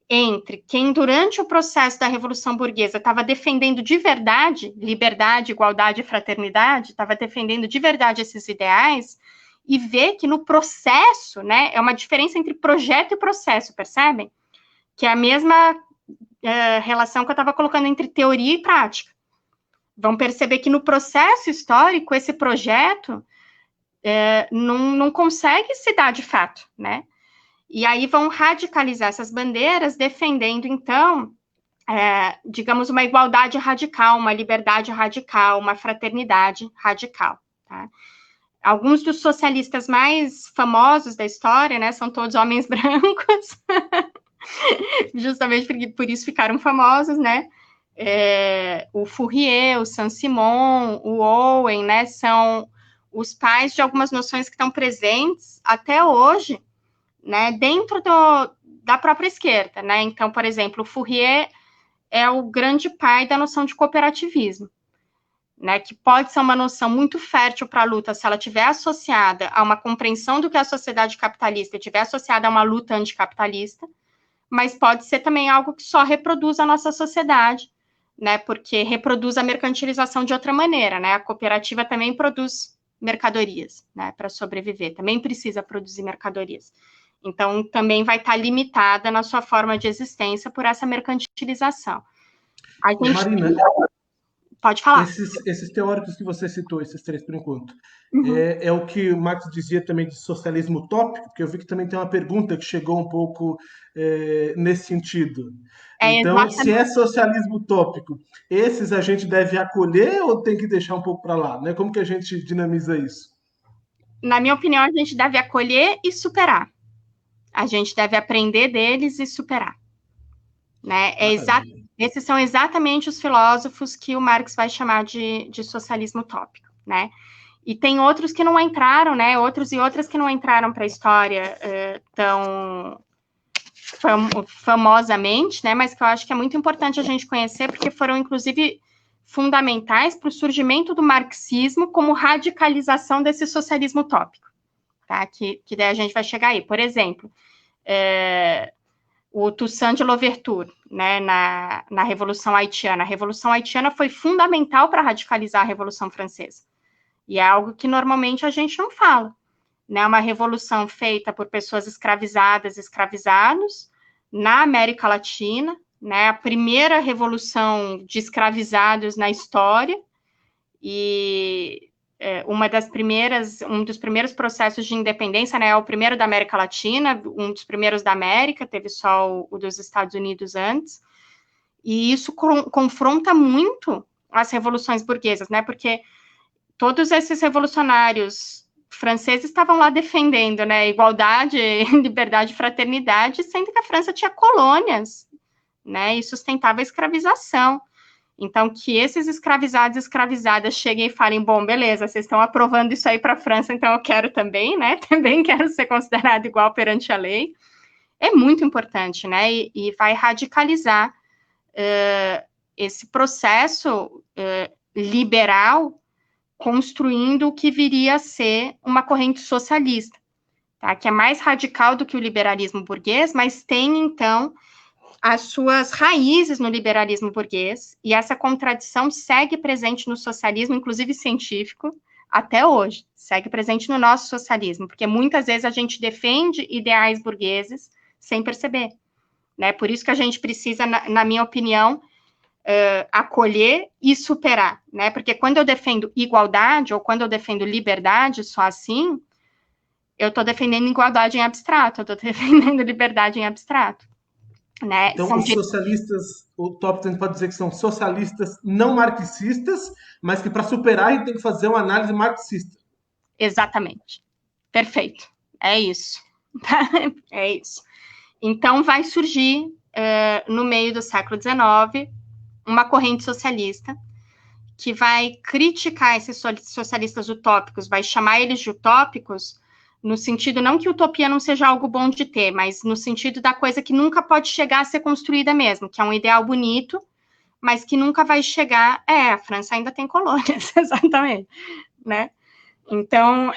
entre quem, durante o processo da Revolução Burguesa, estava defendendo de verdade liberdade, igualdade e fraternidade, estava defendendo de verdade esses ideais, e vê que no processo, né, é uma diferença entre projeto e processo, percebem? Que é a mesma relação que eu estava colocando entre teoria e prática. Vão perceber que no processo histórico, esse projeto não consegue se dar de fato, né? E aí vão radicalizar essas bandeiras, defendendo, então, digamos, uma igualdade radical, uma liberdade radical, uma fraternidade radical, tá? Alguns dos socialistas mais famosos da história, né, são todos homens brancos, justamente por isso ficaram famosos, né? O Fourier, o Saint-Simon, o Owen, né, são os pais de algumas noções que estão presentes até hoje, né, dentro da própria esquerda, né? Então, por exemplo, o Fourier é o grande pai da noção de cooperativismo, né, que pode ser uma noção muito fértil para a luta se ela estiver associada a uma compreensão do que é a sociedade capitalista, estiver associada a uma luta anticapitalista, mas pode ser também algo que só reproduz a nossa sociedade, né, porque reproduz a mercantilização de outra maneira, né, a cooperativa também produz mercadorias, né, para sobreviver, também precisa produzir mercadorias. Então, também vai estar limitada na sua forma de existência por essa mercantilização. A gente... Marina, pode falar. Esses teóricos que você citou, esses três por enquanto, é o que Marx dizia também de socialismo utópico, porque eu vi que também tem uma pergunta que chegou um pouco nesse sentido. Então, se é socialismo utópico, esses a gente deve acolher ou tem que deixar um pouco para lá? Né? Como que a gente dinamiza isso? Na minha opinião, a gente deve acolher e superar. A gente deve aprender deles e superar. Né? Esses são exatamente os filósofos que o Marx vai chamar de socialismo utópico, né? E tem outros que não entraram, né? Outros e outras que não entraram para a história tão famosamente, né? Mas que eu acho que é muito importante a gente conhecer, porque foram, inclusive, fundamentais para o surgimento do marxismo como radicalização desse socialismo utópico, tá? Que daí a gente vai chegar aí. Por exemplo, o Toussaint de Louverture, né, na Revolução Haitiana. A Revolução Haitiana foi fundamental para radicalizar a Revolução Francesa. E é algo que normalmente a gente não fala. Né, uma revolução feita por pessoas escravizadas e escravizados na América Latina, né, a primeira revolução de escravizados na história, e um dos primeiros processos de independência, né, é o primeiro da América Latina, um dos primeiros da América, teve só o dos Estados Unidos antes, e isso confronta muito as revoluções burguesas, né, porque todos esses revolucionários franceses estavam lá defendendo, né, igualdade, liberdade e fraternidade, sendo que a França tinha colônias, né, e sustentava a escravização. Então, que esses escravizados e escravizadas cheguem e falem, bom, beleza, vocês estão aprovando isso aí para a França, então eu quero também, né, também quero ser considerado igual perante a lei, é muito importante, né, e vai radicalizar esse processo liberal, construindo o que viria a ser uma corrente socialista, tá, que é mais radical do que o liberalismo burguês, mas tem, então, as suas raízes no liberalismo burguês, e essa contradição segue presente no socialismo, inclusive científico, até hoje, segue presente no nosso socialismo, porque muitas vezes a gente defende ideais burgueses sem perceber, né? Por isso que a gente precisa, na minha opinião, acolher e superar, né? Porque quando eu defendo igualdade, ou quando eu defendo liberdade, só assim, eu estou defendendo igualdade em abstrato, eu estou defendendo liberdade em abstrato. Né? Então, os socialistas, o Top pode dizer que são socialistas não marxistas, mas que para superar a gente tem que fazer uma análise marxista. Exatamente. Perfeito. É isso. É isso. Então, vai surgir, no meio do século XIX, uma corrente socialista que vai criticar esses socialistas utópicos, vai chamar eles de utópicos, no sentido, não que utopia não seja algo bom de ter, mas no sentido da coisa que nunca pode chegar a ser construída mesmo, que é um ideal bonito, mas que nunca vai chegar... a França ainda tem colônias, exatamente, né? Então,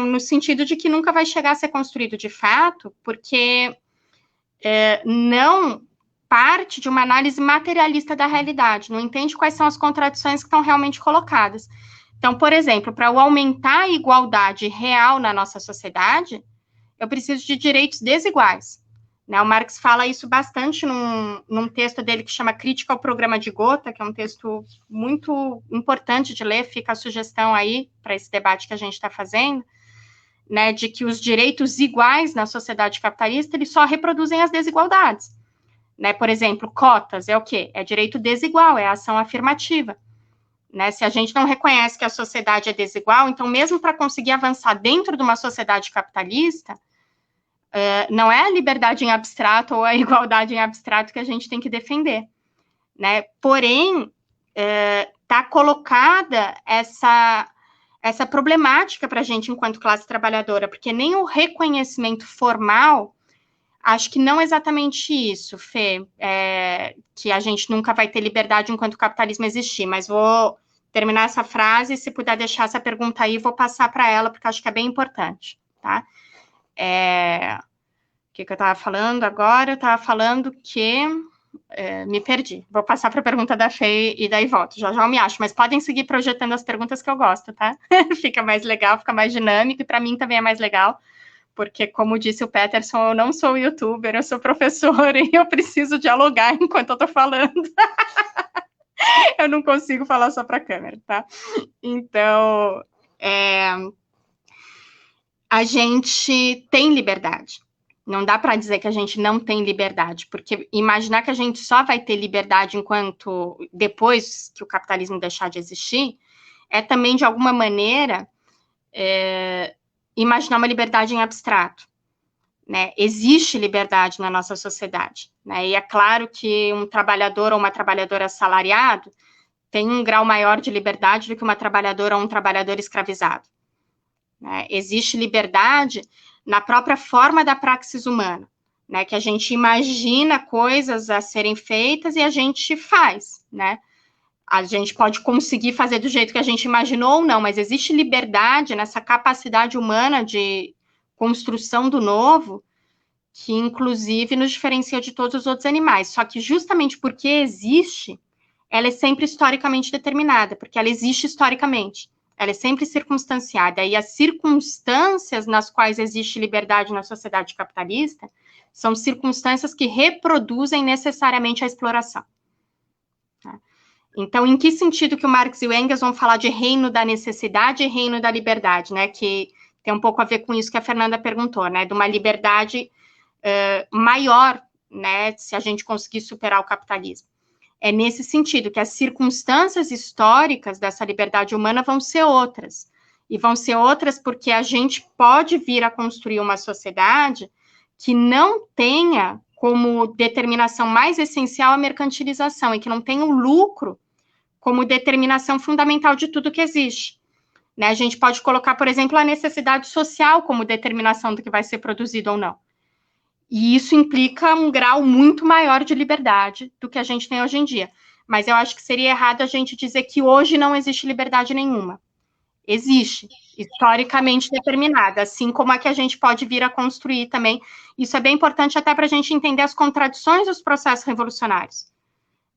no sentido de que nunca vai chegar a ser construído de fato, porque não parte de uma análise materialista da realidade, não entende quais são as contradições que estão realmente colocadas. Então, por exemplo, para eu aumentar a igualdade real na nossa sociedade, eu preciso de direitos desiguais. Né? O Marx fala isso bastante num texto dele que chama Crítica ao Programa de Gotha, que é um texto muito importante de ler, fica a sugestão aí para esse debate que a gente está fazendo, né, de que os direitos iguais na sociedade capitalista, eles só reproduzem as desigualdades. Né? Por exemplo, cotas é o quê? É direito desigual, é ação afirmativa. Né, se a gente não reconhece que a sociedade é desigual, então mesmo para conseguir avançar dentro de uma sociedade capitalista, não é a liberdade em abstrato ou a igualdade em abstrato que a gente tem que defender. Né? Porém, está colocada essa essa problemática para a gente enquanto classe trabalhadora, porque nem o reconhecimento formal, acho que não exatamente isso, Fê, que a gente nunca vai ter liberdade enquanto o capitalismo existir, mas vou terminar essa frase, se puder deixar essa pergunta aí, vou passar para ela, porque acho que é bem importante, tá? O que eu estava falando agora? Eu estava falando que... me perdi. Vou passar para a pergunta da Fê e daí volto. Já eu me acho, mas podem seguir projetando as perguntas que eu gosto, tá? Fica mais legal, fica mais dinâmico e para mim também é mais legal, porque como disse o Peterson, eu não sou youtuber, eu sou professora e eu preciso dialogar enquanto eu estou falando. Eu não consigo falar só para a câmera, tá? Então, a gente tem liberdade. Não dá para dizer que a gente não tem liberdade, porque imaginar que a gente só vai ter liberdade enquanto depois que o capitalismo deixar de existir, é também, de alguma maneira, imaginar uma liberdade em abstrato. Né? Existe liberdade na nossa sociedade. Né? E é claro que um trabalhador ou uma trabalhadora assalariado tem um grau maior de liberdade do que uma trabalhadora ou um trabalhador escravizado. Né? Existe liberdade na própria forma da praxis humana, né? Que a gente imagina coisas a serem feitas e a gente faz, né? A gente pode conseguir fazer do jeito que a gente imaginou ou não, mas existe liberdade nessa capacidade humana de construção do novo, que inclusive nos diferencia de todos os outros animais. Só que justamente porque existe, ela é sempre historicamente determinada, porque ela existe historicamente. Ela é sempre circunstanciada, e as circunstâncias nas quais existe liberdade na sociedade capitalista são circunstâncias que reproduzem necessariamente a exploração. Então, em que sentido que o Marx e o Engels vão falar de reino da necessidade e reino da liberdade, né? Que tem um pouco a ver com isso que a Fernanda perguntou, né? De uma liberdade maior, né? Se a gente conseguir superar o capitalismo. É nesse sentido que as circunstâncias históricas dessa liberdade humana vão ser outras. E vão ser outras porque a gente pode vir a construir uma sociedade que não tenha como determinação mais essencial a mercantilização e que não tenha o lucro como determinação fundamental de tudo que existe. Né? A gente pode colocar, por exemplo, a necessidade social como determinação do que vai ser produzido ou não. E isso implica um grau muito maior de liberdade do que a gente tem hoje em dia. Mas eu acho que seria errado a gente dizer que hoje não existe liberdade nenhuma. Existe, historicamente determinada, assim como a que a gente pode vir a construir também. Isso é bem importante até para a gente entender as contradições dos processos revolucionários,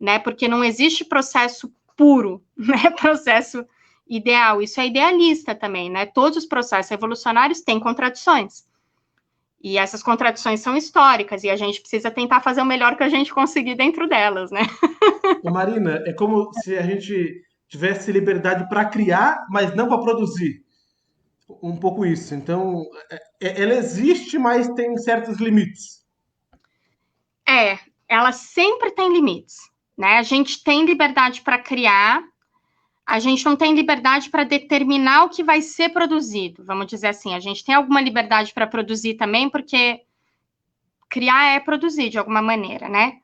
né? Porque não existe processo puro, né? Processo ideal. Isso é idealista também, né? Todos os processos revolucionários têm contradições. E essas contradições são históricas, e a gente precisa tentar fazer o melhor que a gente conseguir dentro delas, né? Ô, Marina, é como se a gente tivesse liberdade para criar, mas não para produzir. Um pouco isso. Então, ela existe, mas tem certos limites. Ela sempre tem limites, né? A gente tem liberdade para criar, a gente não tem liberdade para determinar o que vai ser produzido, vamos dizer assim. A gente tem alguma liberdade para produzir também, porque criar é produzir de alguma maneira, né?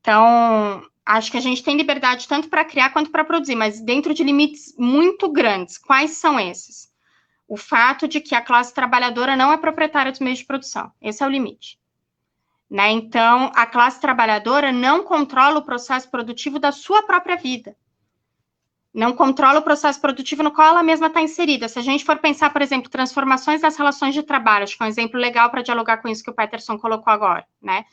Então, acho que a gente tem liberdade tanto para criar quanto para produzir, mas dentro de limites muito grandes. Quais são esses? O fato de que a classe trabalhadora não é proprietária dos meios de produção. Esse é o limite. Né? Então, a classe trabalhadora não controla o processo produtivo da sua própria vida. Não controla o processo produtivo no qual ela mesma está inserida. Se a gente for pensar, por exemplo, transformações das relações de trabalho, acho que é um exemplo legal para dialogar com isso que o Peterson colocou agora, né?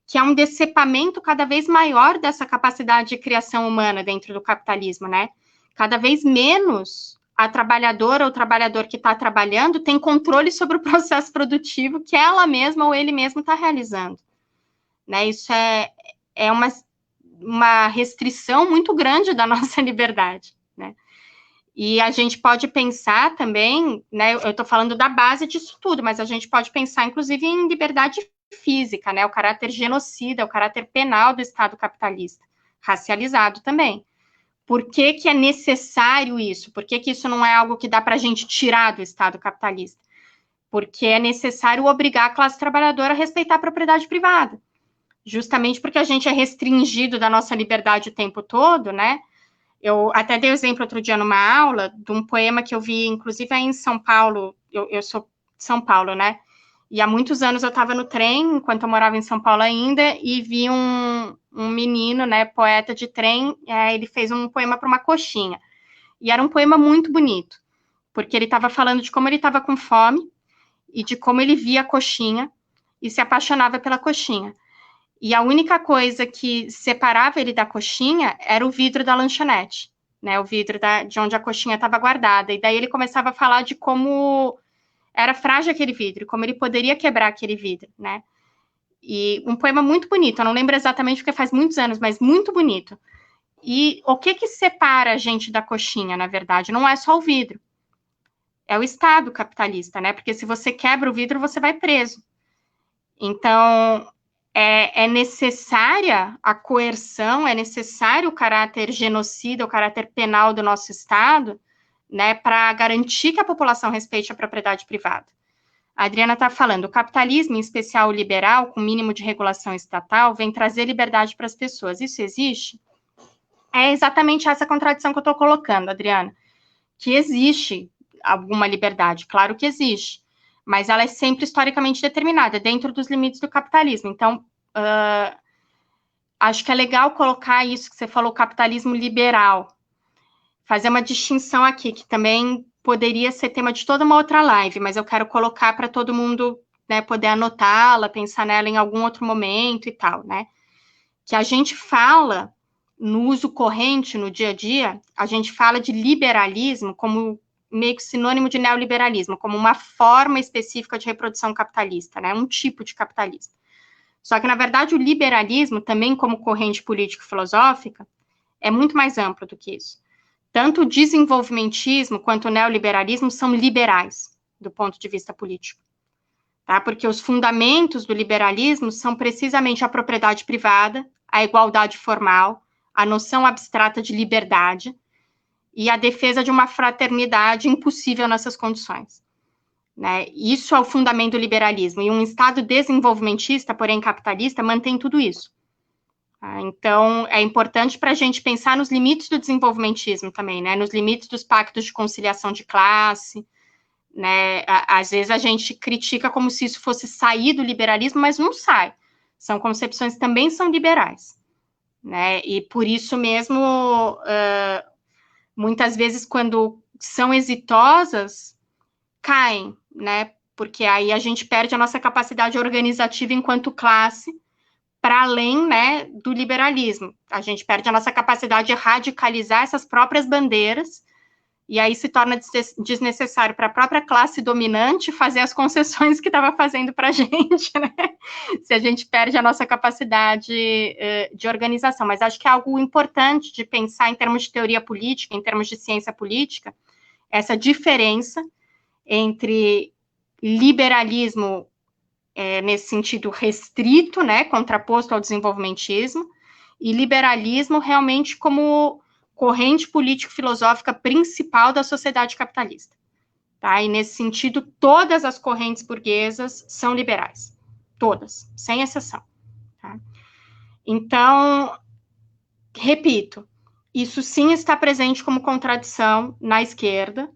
Que é um decepamento cada vez maior dessa capacidade de criação humana dentro do capitalismo, né? Cada vez menos a trabalhadora ou o trabalhador que está trabalhando tem controle sobre o processo produtivo que ela mesma ou ele mesmo está realizando. Né? Isso é uma restrição muito grande da nossa liberdade, né? E a gente pode pensar também, né? Eu estou falando da base disso tudo, mas a gente pode pensar, inclusive, em liberdade física, né? O caráter genocida, o caráter penal do Estado capitalista, racializado também. Por que que é necessário isso? Por que que isso não é algo que dá para a gente tirar do Estado capitalista? Porque é necessário obrigar a classe trabalhadora a respeitar a propriedade privada. Justamente porque a gente é restringido da nossa liberdade o tempo todo, né? Eu até dei o exemplo outro dia numa aula de um poema que eu vi, inclusive, aí em São Paulo. Eu sou de São Paulo, né? E há muitos anos eu estava no trem, enquanto eu morava em São Paulo ainda, e vi um menino, né, poeta de trem, ele fez um poema para uma coxinha. E era um poema muito bonito, porque ele estava falando de como ele estava com fome e de como ele via a coxinha e se apaixonava pela coxinha. E a única coisa que separava ele da coxinha era o vidro da lanchonete, né? O vidro de onde a coxinha estava guardada. E daí ele começava a falar de como era frágil aquele vidro, como ele poderia quebrar aquele vidro, né? E um poema muito bonito, eu não lembro exatamente porque faz muitos anos, mas muito bonito. E o que separa a gente da coxinha, na verdade? Não é só o vidro, é o Estado capitalista, né? Porque se você quebra o vidro, você vai preso. Então, é necessária a coerção, é necessário o caráter genocida, o caráter penal do nosso Estado, né, para garantir que a população respeite a propriedade privada. A Adriana está falando, o capitalismo, em especial o liberal, com mínimo de regulação estatal, vem trazer liberdade para as pessoas. Isso existe? É exatamente essa contradição que eu estou colocando, Adriana, que existe alguma liberdade, claro que existe, mas ela é sempre historicamente determinada, dentro dos limites do capitalismo. Então, acho que é legal colocar isso que você falou, capitalismo liberal, fazer uma distinção aqui, que também poderia ser tema de toda uma outra live, mas eu quero colocar para todo mundo, né, poder anotá-la, pensar nela em algum outro momento e tal, né? Que a gente fala, no uso corrente, no dia a dia, a gente fala de liberalismo como meio que sinônimo de neoliberalismo, como uma forma específica de reprodução capitalista, né? Um tipo de capitalismo. Só que, na verdade, o liberalismo, também como corrente político-filosófica, é muito mais amplo do que isso. Tanto o desenvolvimentismo quanto o neoliberalismo são liberais, do ponto de vista político. Tá? Porque os fundamentos do liberalismo são precisamente a propriedade privada, a igualdade formal, a noção abstrata de liberdade e a defesa de uma fraternidade impossível nessas condições. Né? Isso é o fundamento do liberalismo. E um Estado desenvolvimentista, porém capitalista, mantém tudo isso. Tá? Então, é importante para a gente pensar nos limites do desenvolvimentismo também, né? Nos limites dos pactos de conciliação de classe, né? Às vezes a gente critica como se isso fosse sair do liberalismo, mas não sai. São concepções que também são liberais, né? E por isso mesmo, muitas vezes, quando são exitosas, caem, né? Porque aí a gente perde a nossa capacidade organizativa enquanto classe, para além, né, do liberalismo. A gente perde a nossa capacidade de radicalizar essas próprias bandeiras, e aí se torna desnecessário para a própria classe dominante fazer as concessões que estava fazendo para a gente, né? Se a gente perde a nossa capacidade de organização. Mas acho que é algo importante de pensar em termos de teoria política, em termos de ciência política, essa diferença entre liberalismo nesse sentido restrito, né, contraposto ao desenvolvimentismo, e liberalismo realmente como corrente político-filosófica principal da sociedade capitalista. Tá? E nesse sentido, todas as correntes burguesas são liberais. Todas, sem exceção. Tá? Então, repito, isso sim está presente como contradição na esquerda,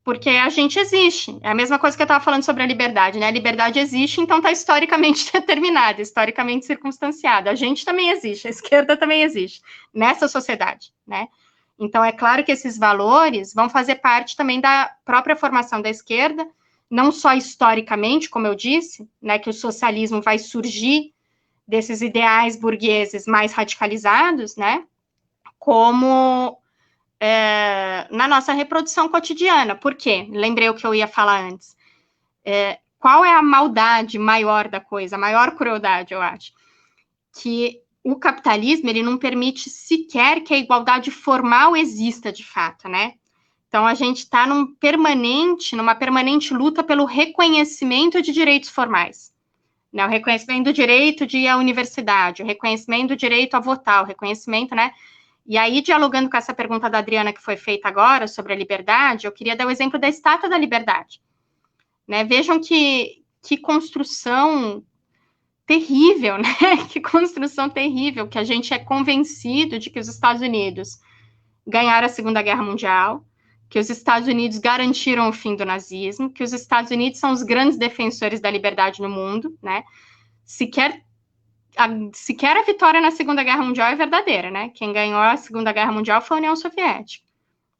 porque a gente existe. É a mesma coisa que eu estava falando sobre a liberdade, né? A liberdade existe, então está historicamente determinada, historicamente circunstanciada. A gente também existe, a esquerda também existe, nessa sociedade, né? Então, é claro que esses valores vão fazer parte também da própria formação da esquerda, não só historicamente, como eu disse, né, que o socialismo vai surgir desses ideais burgueses mais radicalizados, né, como na nossa reprodução cotidiana. Por quê? Lembrei o que eu ia falar antes. Qual é a maldade maior da coisa, a maior crueldade, eu acho? Que o capitalismo, ele não permite sequer que a igualdade formal exista de fato, né? Então, a gente está numa permanente luta pelo reconhecimento de direitos formais. Né? O reconhecimento do direito de ir à universidade, o reconhecimento do direito a votar, o reconhecimento, né? E aí, dialogando com essa pergunta da Adriana que foi feita agora sobre a liberdade, eu queria dar o exemplo da Estátua da Liberdade. Né? Vejam que construção terrível, né? Que construção terrível, que a gente é convencido de que os Estados Unidos, ganharam a Segunda Guerra Mundial, que os Estados Unidos garantiram o fim do nazismo, que os Estados Unidos são os grandes defensores da liberdade no mundo, né? Sequer a vitória na Segunda Guerra Mundial é verdadeira, né? Quem ganhou a Segunda Guerra Mundial foi a União Soviética.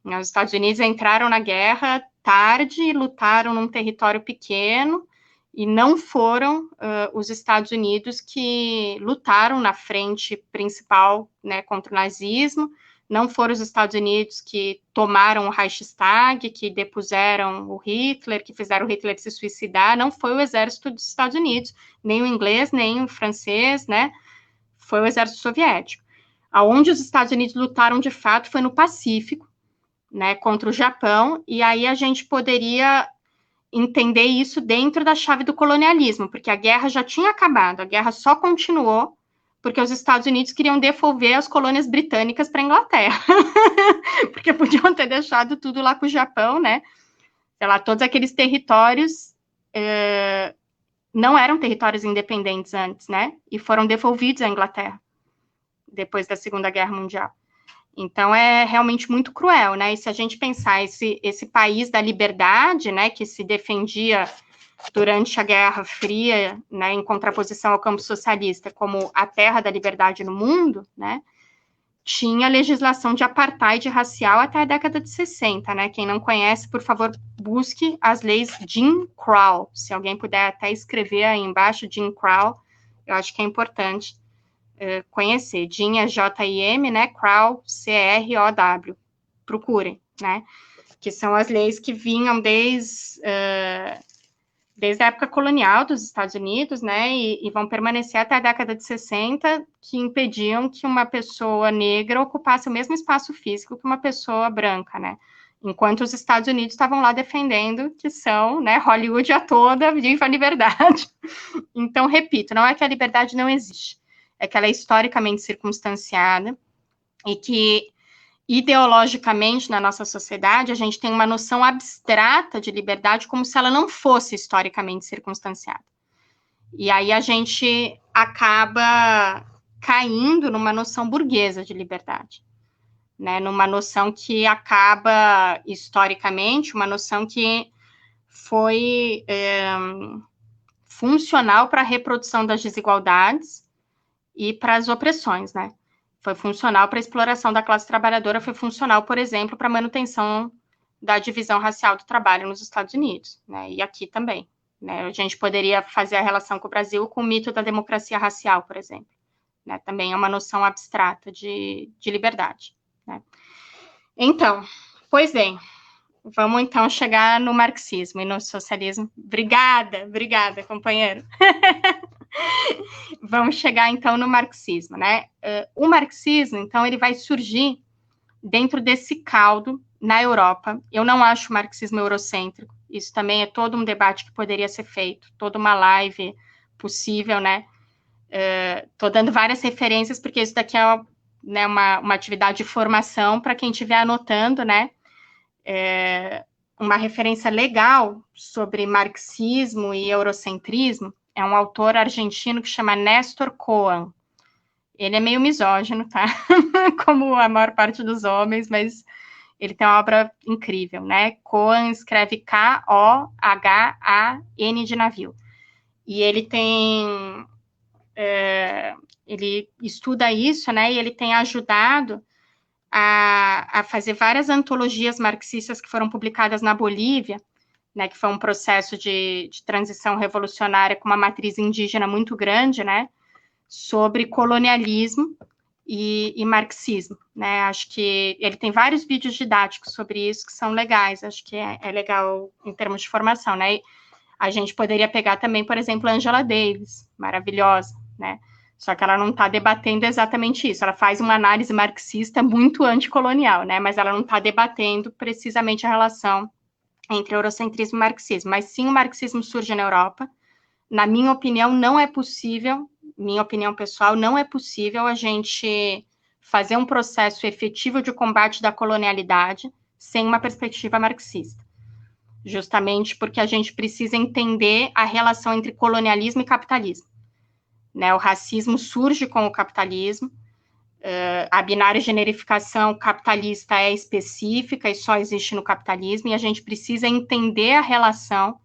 Os Estados Unidos entraram na guerra tarde, lutaram num território pequeno, e não foram os Estados Unidos que lutaram na frente principal, né, contra o nazismo, não foram os Estados Unidos que tomaram o Reichstag, que depuseram o Hitler, que fizeram o Hitler se suicidar, não foi o exército dos Estados Unidos, nem o inglês, nem o francês, né, foi o exército soviético. Aonde os Estados Unidos lutaram de fato foi no Pacífico, né, contra o Japão, e aí a gente poderia entender isso dentro da chave do colonialismo, porque a guerra já tinha acabado, a guerra só continuou porque os Estados Unidos queriam devolver as colônias britânicas para a Inglaterra, porque podiam ter deixado tudo lá com o Japão, né? Sei lá, todos aqueles territórios não eram territórios independentes antes, né? E foram devolvidos à Inglaterra depois da Segunda Guerra Mundial. Então, é realmente muito cruel, né? E se a gente pensar esse país da liberdade, né, que se defendia durante a Guerra Fria, né, em contraposição ao campo socialista, como a terra da liberdade no mundo, né, tinha legislação de apartheid racial até a década de 60, né? Quem não conhece, por favor, busque as leis Jim Crow. Se alguém puder até escrever aí embaixo, Jim Crow, eu acho que é importante conhecer. Jim é J-I-M, né? Crow, C-R-O-W. Procurem, né? Que são as leis que vinham desde a época colonial dos Estados Unidos, né? E vão permanecer até a década de 60, que impediam que uma pessoa negra ocupasse o mesmo espaço físico que uma pessoa branca, né? Enquanto os Estados Unidos estavam lá defendendo que são, né, Hollywood a toda, viva a liberdade. Então, repito, não é que a liberdade não existe, é que ela é historicamente circunstanciada e que, ideologicamente, na nossa sociedade, a gente tem uma noção abstrata de liberdade como se ela não fosse historicamente circunstanciada. E aí a gente acaba caindo numa noção burguesa de liberdade, né? Numa noção que acaba, historicamente, uma noção que foi funcional para a reprodução das desigualdades e para as opressões, né? Foi funcional para a exploração da classe trabalhadora, foi funcional, por exemplo, para a manutenção da divisão racial do trabalho nos Estados Unidos, né? E aqui também, né? A gente poderia fazer a relação com o Brasil com o mito da democracia racial, por exemplo, né? Também é uma noção abstrata de liberdade, né? Então, pois bem, vamos então chegar no marxismo e no socialismo. Obrigada, companheiro. Vamos chegar, então, no marxismo, né? O marxismo, então, ele vai surgir dentro desse caldo na Europa. Eu não acho o marxismo eurocêntrico. Isso também é todo um debate que poderia ser feito, toda uma live possível, né? Estou dando várias referências, porque isso daqui é né, uma atividade de formação para quem estiver anotando, né? Uma referência legal sobre marxismo e eurocentrismo é um autor argentino que chama Néstor Cohen. Ele é meio misógino, tá? Como a maior parte dos homens, mas ele tem uma obra incrível, né? Cohen escreve K-O-H-A-N de navio. E ele tem... ele estuda isso, né? E ele tem ajudado a fazer várias antologias marxistas que foram publicadas na Bolívia, né, que foi um processo de transição revolucionária com uma matriz indígena muito grande, né, sobre colonialismo e marxismo, né, acho que ele tem vários vídeos didáticos sobre isso que são legais, acho que é legal em termos de formação, né, e a gente poderia pegar também, por exemplo, Angela Davis, maravilhosa, né, só que ela não está debatendo exatamente isso, ela faz uma análise marxista muito anticolonial, né, mas ela não está debatendo precisamente a relação entre eurocentrismo e marxismo, mas sim o marxismo surge na Europa. Na minha opinião, não é possível, minha opinião pessoal, não é possível a gente fazer um processo efetivo de combate da colonialidade sem uma perspectiva marxista. Justamente porque a gente precisa entender a relação entre colonialismo e capitalismo, né? O racismo surge com o capitalismo, A binária generificação capitalista é específica e só existe no capitalismo, e a gente precisa entender a relação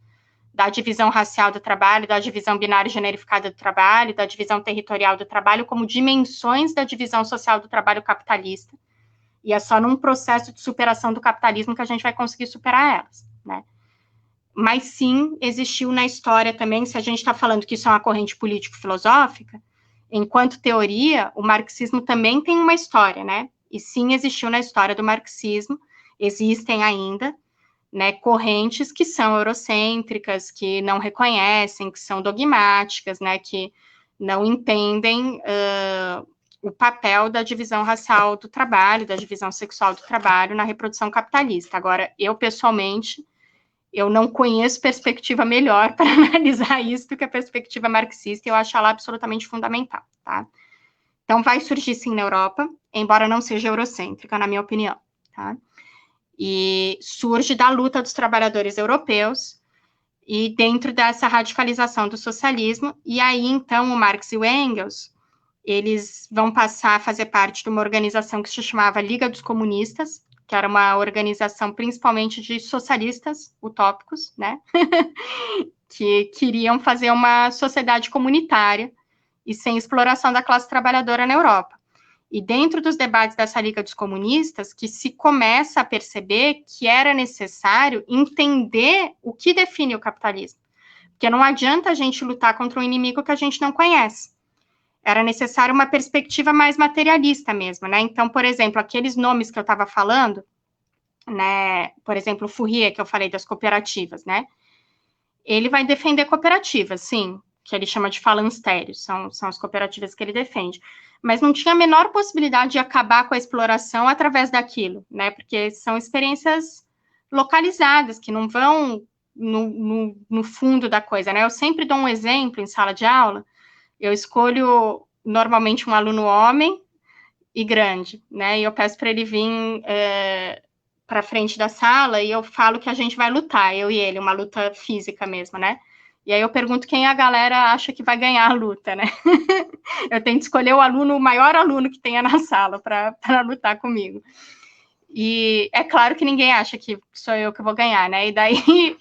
da divisão racial do trabalho, da divisão binária generificada do trabalho, da divisão territorial do trabalho, como dimensões da divisão social do trabalho capitalista, e é só num processo de superação do capitalismo que a gente vai conseguir superar elas, né? Mas sim, existiu na história também, se a gente está falando que isso é uma corrente político-filosófica, enquanto teoria, o marxismo também tem uma história, né? E sim, existiu na história do marxismo, existem ainda, né, correntes que são eurocêntricas, que não reconhecem, que são dogmáticas, né, que não entendem o papel da divisão racial do trabalho, da divisão sexual do trabalho na reprodução capitalista. Agora, eu, pessoalmente, eu não conheço perspectiva melhor para analisar isso do que a perspectiva marxista, e eu acho ela absolutamente fundamental, tá? Então, vai surgir sim na Europa, embora não seja eurocêntrica, na minha opinião, tá? E surge da luta dos trabalhadores europeus e dentro dessa radicalização do socialismo, e aí, então, o Marx e o Engels, eles vão passar a fazer parte de uma organização que se chamava Liga dos Comunistas, que era uma organização principalmente de socialistas utópicos, né, que queriam fazer uma sociedade comunitária e sem exploração da classe trabalhadora na Europa. E dentro dos debates dessa Liga dos Comunistas, que se começa a perceber que era necessário entender o que define o capitalismo. Porque não adianta a gente lutar contra um inimigo que a gente não conhece. Era necessário uma perspectiva mais materialista mesmo, né? Então, por exemplo, aqueles nomes que eu estava falando, né? Por exemplo, o Fourier, que eu falei das cooperativas, né? Ele vai defender cooperativas, sim, que ele chama de falancérios, são as cooperativas que ele defende. Mas não tinha a menor possibilidade de acabar com a exploração através daquilo, né? Porque são experiências localizadas, que não vão no fundo da coisa, né? Eu sempre dou um exemplo em sala de aula, eu escolho normalmente um aluno homem e grande, né? E eu peço para ele vir para frente da sala e eu falo que a gente vai lutar, eu e ele, uma luta física mesmo, né? E aí eu pergunto quem a galera acha que vai ganhar a luta, né? Eu tento escolher o maior aluno que tenha na sala para lutar comigo. E é claro que ninguém acha que sou eu que vou ganhar, né? E daí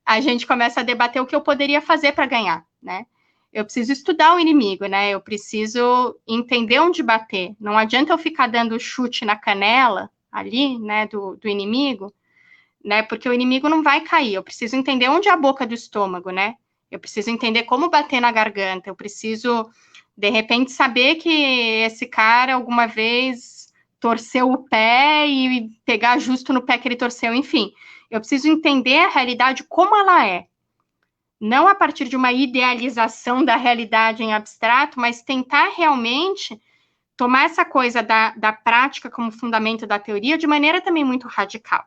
a gente começa a debater o que eu poderia fazer para ganhar, né? Eu preciso estudar o inimigo, né? Eu preciso entender onde bater. Não adianta eu ficar dando chute na canela ali, né, do inimigo, né? Porque o inimigo não vai cair. Eu preciso entender onde é a boca do estômago, né? Eu preciso entender como bater na garganta. Eu preciso, de repente, saber que esse cara alguma vez torceu o pé e pegar justo no pé que ele torceu. Enfim, eu preciso entender a realidade como ela é. Não a partir de uma idealização da realidade em abstrato, mas tentar realmente tomar essa coisa da prática como fundamento da teoria de maneira também muito radical.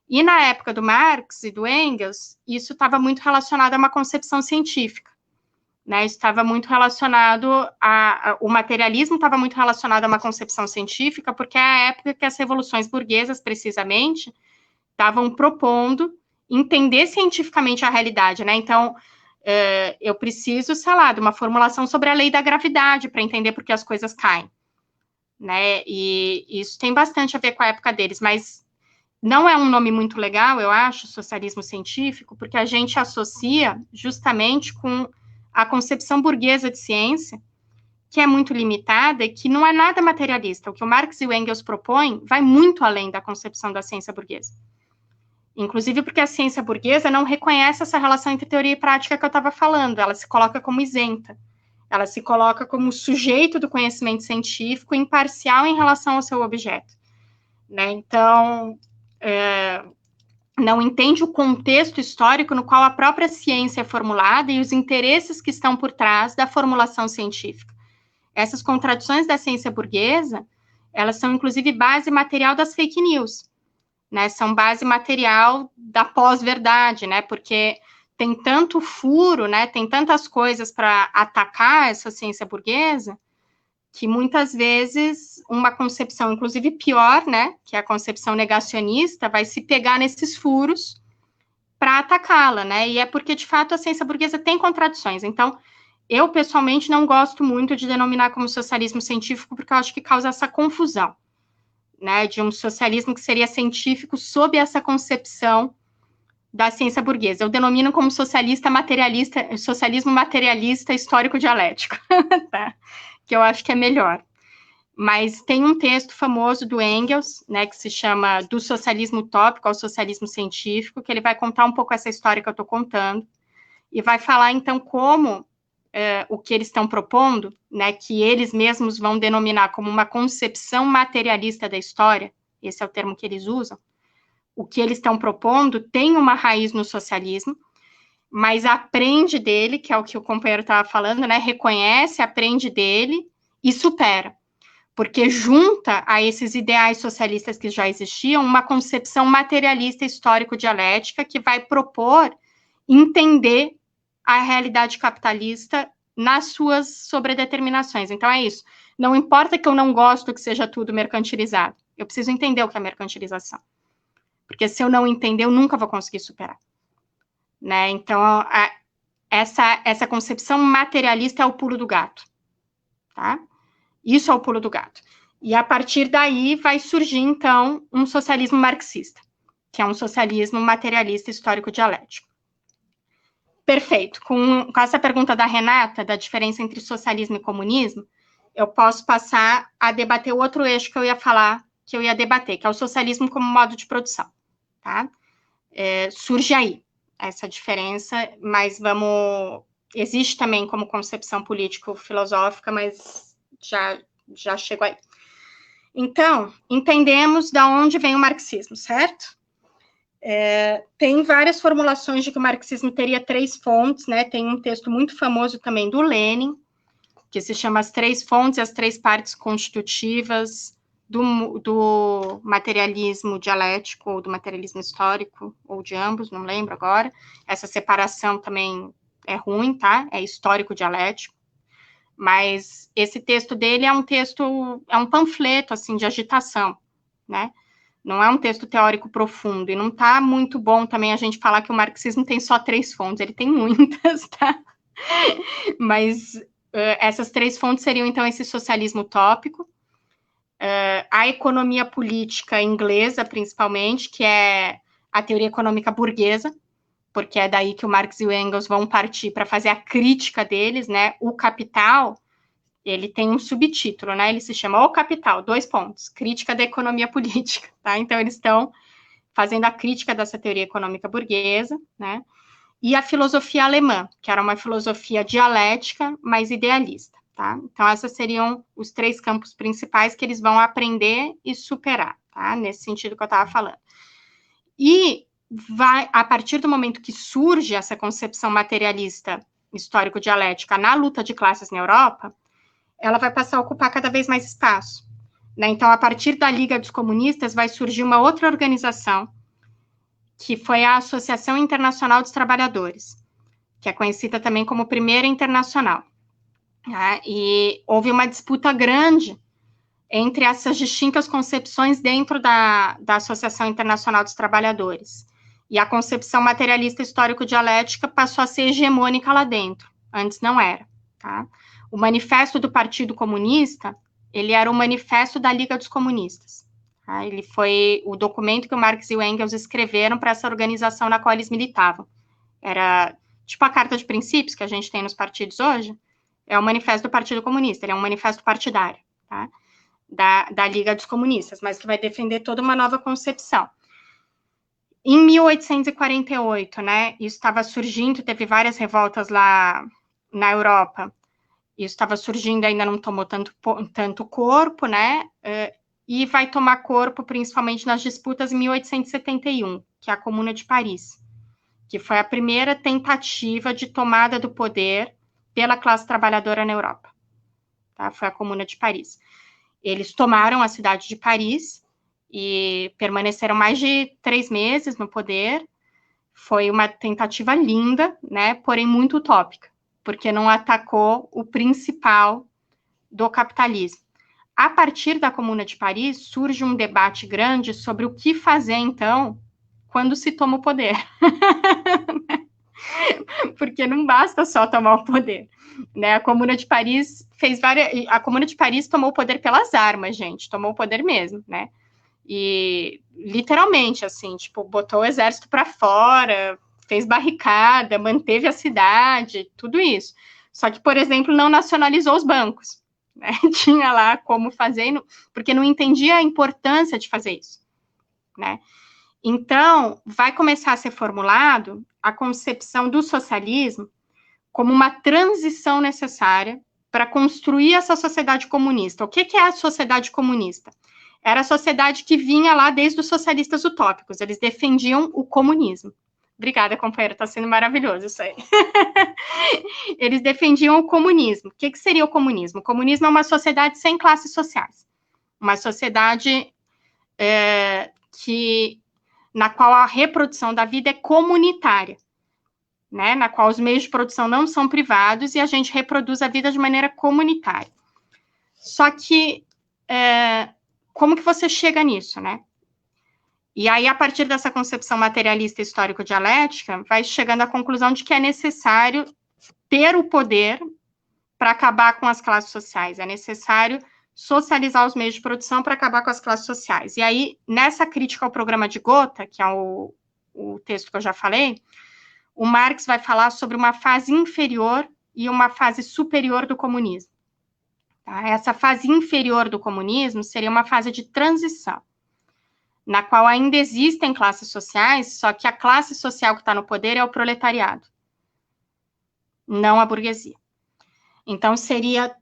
E na época do Marx e do Engels, isso estava muito relacionado a uma concepção científica, né? Isso estava muito relacionado o materialismo estava muito relacionado a uma concepção científica, porque é a época que as revoluções burguesas, precisamente, estavam propondo entender cientificamente a realidade, né? Então, eu preciso, sei lá, de uma formulação sobre a lei da gravidade para entender por que as coisas caem, né? E isso tem bastante a ver com a época deles, mas não é um nome muito legal, eu acho, socialismo científico, porque a gente associa justamente com a concepção burguesa de ciência, que é muito limitada e que não é nada materialista. O que o Marx e o Engels propõem vai muito além da concepção da ciência burguesa. Inclusive porque a ciência burguesa não reconhece essa relação entre teoria e prática que eu estava falando, ela se coloca como isenta, ela se coloca como sujeito do conhecimento científico imparcial em relação ao seu objeto, né? Então, não entende o contexto histórico no qual a própria ciência é formulada e os interesses que estão por trás da formulação científica. Essas contradições da ciência burguesa, elas são, inclusive, base material das fake news, né? São base material da pós-verdade, né? Porque tem tanto furo, né? Tem tantas coisas para atacar essa ciência burguesa, que muitas vezes uma concepção, inclusive pior, né, que é a concepção negacionista, vai se pegar nesses furos para atacá-la, né, e é porque, de fato, a ciência burguesa tem contradições. Então, Eu, pessoalmente, não gosto muito de denominar como socialismo científico, porque eu acho que causa essa confusão, né, de um socialismo que seria científico sob essa concepção da ciência burguesa. Eu denomino como socialismo materialista histórico-dialético, tá? Que eu acho que é melhor. Mas tem um texto famoso do Engels, né, que se chama Do Socialismo Utópico ao Socialismo Científico, que ele vai contar um pouco essa história que eu estou contando, e vai falar, então, como o que eles estão propondo, né, que eles mesmos vão denominar como uma concepção materialista da história, esse é o termo que eles usam, o que eles estão propondo tem uma raiz no socialismo, mas aprende dele, que é o que o companheiro estava falando, né, reconhece, aprende dele e supera, porque junta a esses ideais socialistas que já existiam uma concepção materialista histórico-dialética que vai propor entender a realidade capitalista nas suas sobredeterminações. Então, é isso. Não importa que eu não gosto que seja tudo mercantilizado. Eu preciso entender o que é mercantilização. Porque se eu não entender, eu nunca vou conseguir superar. Né? Então, essa concepção materialista é o pulo do gato. Tá? Isso é o pulo do gato. E, a partir daí, vai surgir, então, um socialismo marxista, que é um socialismo materialista histórico-dialético. Perfeito. Com essa pergunta da Renata, da diferença entre socialismo e comunismo, eu posso passar a debater o outro eixo que eu ia falar, que eu ia debater, que é o socialismo como modo de produção. Tá? Surge aí essa diferença, mas existe também como concepção político-filosófica, mas já chego aí. Então, entendemos de onde vem o marxismo, certo? Tem várias formulações de que o marxismo teria 3 fontes, né? Tem um texto muito famoso também do Lenin, que se chama As 3 Fontes e as 3 Partes Constitutivas do materialismo dialético, ou do materialismo histórico, ou de ambos, não lembro agora. Essa separação também é ruim, tá? É histórico-dialético. Mas esse texto dele é um panfleto, assim, de agitação, né? Não é um texto teórico profundo, e não está muito bom também a gente falar que o marxismo tem só 3 fontes, ele tem muitas, tá? Mas essas 3 fontes seriam, então, esse socialismo utópico, a economia política inglesa, principalmente, que é a teoria econômica burguesa, porque é daí que o Marx e o Engels vão partir para fazer a crítica deles, né? O Capital, ele tem um subtítulo, né? Ele se chama O Capital, 2 pontos, crítica da economia política, tá? Então, eles estão fazendo a crítica dessa teoria econômica burguesa, né? E a filosofia alemã, que era uma filosofia dialética, mas idealista, tá? Então, esses seriam os 3 campos principais que eles vão aprender e superar, tá? Nesse sentido que eu estava falando. E a partir do momento que surge essa concepção materialista histórico-dialética na luta de classes na Europa, ela vai passar a ocupar cada vez mais espaço. Né? Então, a partir da Liga dos Comunistas, vai surgir uma outra organização, que foi a Associação Internacional dos Trabalhadores, que é conhecida também como Primeira Internacional. Né? E houve uma disputa grande entre essas distintas concepções dentro da Associação Internacional dos Trabalhadores. E a concepção materialista histórico-dialética passou a ser hegemônica lá dentro. Antes não era, tá? O manifesto do Partido Comunista, ele era o manifesto da Liga dos Comunistas. Tá? Ele foi o documento que o Marx e o Engels escreveram para essa organização na qual eles militavam. Era tipo a carta de princípios que a gente tem nos partidos hoje, é o manifesto do Partido Comunista, ele é um manifesto partidário, tá? Da Liga dos Comunistas, mas que vai defender toda uma nova concepção. Em 1848, né, isso estava surgindo, teve várias revoltas lá na Europa, isso estava surgindo, ainda não tomou tanto corpo, né, e vai tomar corpo principalmente nas disputas em 1871, que é a Comuna de Paris, que foi a primeira tentativa de tomada do poder pela classe trabalhadora na Europa. Tá? Foi a Comuna de Paris. Eles tomaram a cidade de Paris e permaneceram mais de 3 meses no poder. Foi uma tentativa linda, né, porém muito utópica, porque não atacou o principal do capitalismo. A partir da Comuna de Paris, surge um debate grande sobre o que fazer, então, quando se toma o poder. porque não basta só tomar o poder, né? A Comuna de Paris a Comuna de Paris tomou o poder pelas armas, gente, tomou o poder mesmo, né? E literalmente, assim, tipo, botou o exército para fora, fez barricada, manteve a cidade, tudo isso. Só que, por exemplo, não nacionalizou os bancos, né? Tinha lá como fazer, porque não entendia a importância de fazer isso, né? Então, vai começar a ser formulado a concepção do socialismo como uma transição necessária para construir essa sociedade comunista. O que é a sociedade comunista? Era a sociedade que vinha lá desde os socialistas utópicos, eles defendiam o comunismo. Obrigada, companheira, está sendo maravilhoso isso aí. Eles defendiam o comunismo. O que seria o comunismo? O comunismo é uma sociedade sem classes sociais. Uma sociedade na qual a reprodução da vida é comunitária, né? Na qual os meios de produção não são privados e a gente reproduz a vida de maneira comunitária. Só que, como que você chega nisso, né? E aí, a partir dessa concepção materialista histórico-dialética, vai chegando à conclusão de que é necessário ter o poder para acabar com as classes sociais, é necessário socializar os meios de produção para acabar com as classes sociais. E aí, nessa crítica ao programa de Gotha, que é o texto que eu já falei, o Marx vai falar sobre uma fase inferior e uma fase superior do comunismo. Tá? Essa fase inferior do comunismo seria uma fase de transição, na qual ainda existem classes sociais, só que a classe social que está no poder é o proletariado, não a burguesia. Então, seria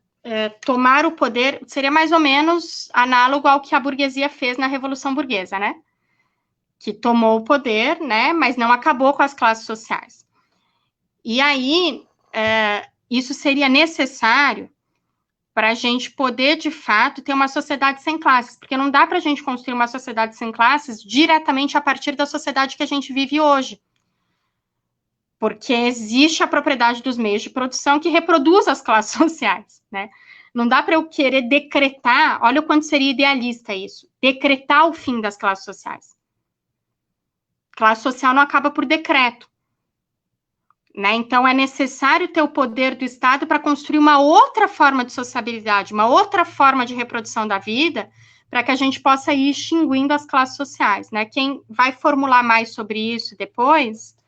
tomar o poder, seria mais ou menos análogo ao que a burguesia fez na Revolução Burguesa, né? Que tomou o poder, né? Mas não acabou com as classes sociais. E aí, isso seria necessário para a gente poder, de fato, ter uma sociedade sem classes, porque não dá para a gente construir uma sociedade sem classes diretamente a partir da sociedade que a gente vive hoje. Porque existe a propriedade dos meios de produção que reproduz as classes sociais, né? Não dá para eu querer decretar, olha o quanto seria idealista isso, decretar o fim das classes sociais. Classe social não acaba por decreto, né? Então, é necessário ter o poder do Estado para construir uma outra forma de sociabilidade, uma outra forma de reprodução da vida, para que a gente possa ir extinguindo as classes sociais, né? Quem vai formular mais sobre isso depois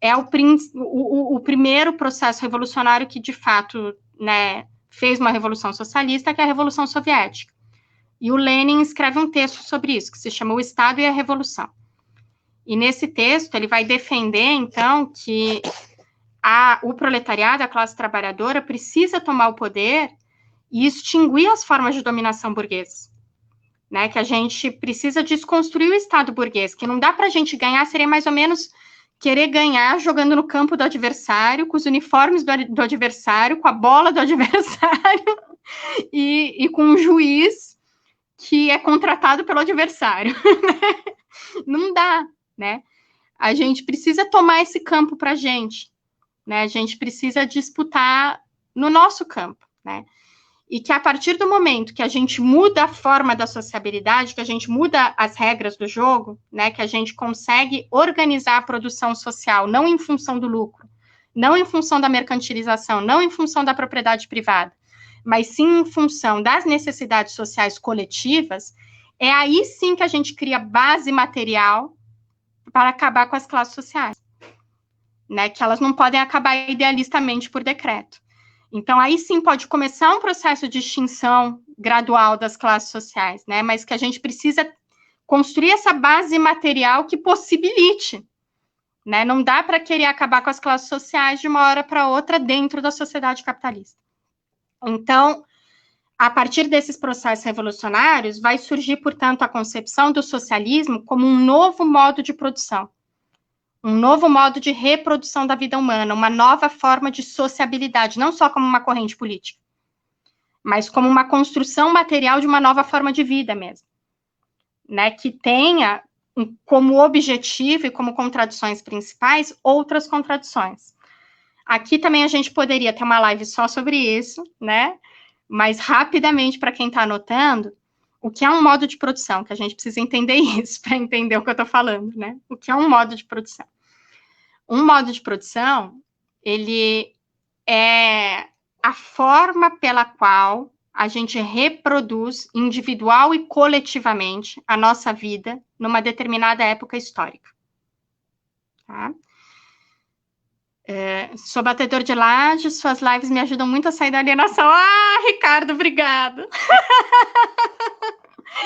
é o primeiro processo revolucionário que, de fato, né, fez uma revolução socialista, que é a Revolução Soviética. E o Lenin escreve um texto sobre isso, que se chama O Estado e a Revolução. E nesse texto, ele vai defender, então, que o proletariado, a classe trabalhadora, precisa tomar o poder e extinguir as formas de dominação burguesa, né? Que a gente precisa desconstruir o Estado burguês, que não dá para a gente ganhar, seria mais ou menos querer ganhar jogando no campo do adversário, com os uniformes do adversário, com a bola do adversário e com um juiz que é contratado pelo adversário. Não dá, né? A gente precisa tomar esse campo para a gente, né? A gente precisa disputar no nosso campo, né? E que a partir do momento que a gente muda a forma da sociabilidade, que a gente muda as regras do jogo, né, que a gente consegue organizar a produção social, não em função do lucro, não em função da mercantilização, não em função da propriedade privada, mas sim em função das necessidades sociais coletivas, é aí sim que a gente cria base material para acabar com as classes sociais, né, que elas não podem acabar idealistamente por decreto. Então, aí sim pode começar um processo de extinção gradual das classes sociais, né? Mas que a gente precisa construir essa base material que possibilite, né? Não dá para querer acabar com as classes sociais de uma hora para outra dentro da sociedade capitalista. Então, a partir desses processos revolucionários, vai surgir, portanto, a concepção do socialismo como um novo modo de produção. Um novo modo de reprodução da vida humana, uma nova forma de sociabilidade, não só como uma corrente política, mas como uma construção material de uma nova forma de vida mesmo, né, que tenha como objetivo e como contradições principais outras contradições. Aqui também a gente poderia ter uma live só sobre isso, né, mas rapidamente, para quem está anotando, o que é um modo de produção, que a gente precisa entender isso para entender o que eu estou falando, né, o que é um modo de produção. Um modo de produção, ele é a forma pela qual a gente reproduz individual e coletivamente a nossa vida numa determinada época histórica. Tá? Sou batedor de lajes, suas lives me ajudam muito a sair da alienação. Ah, Ricardo, obrigado.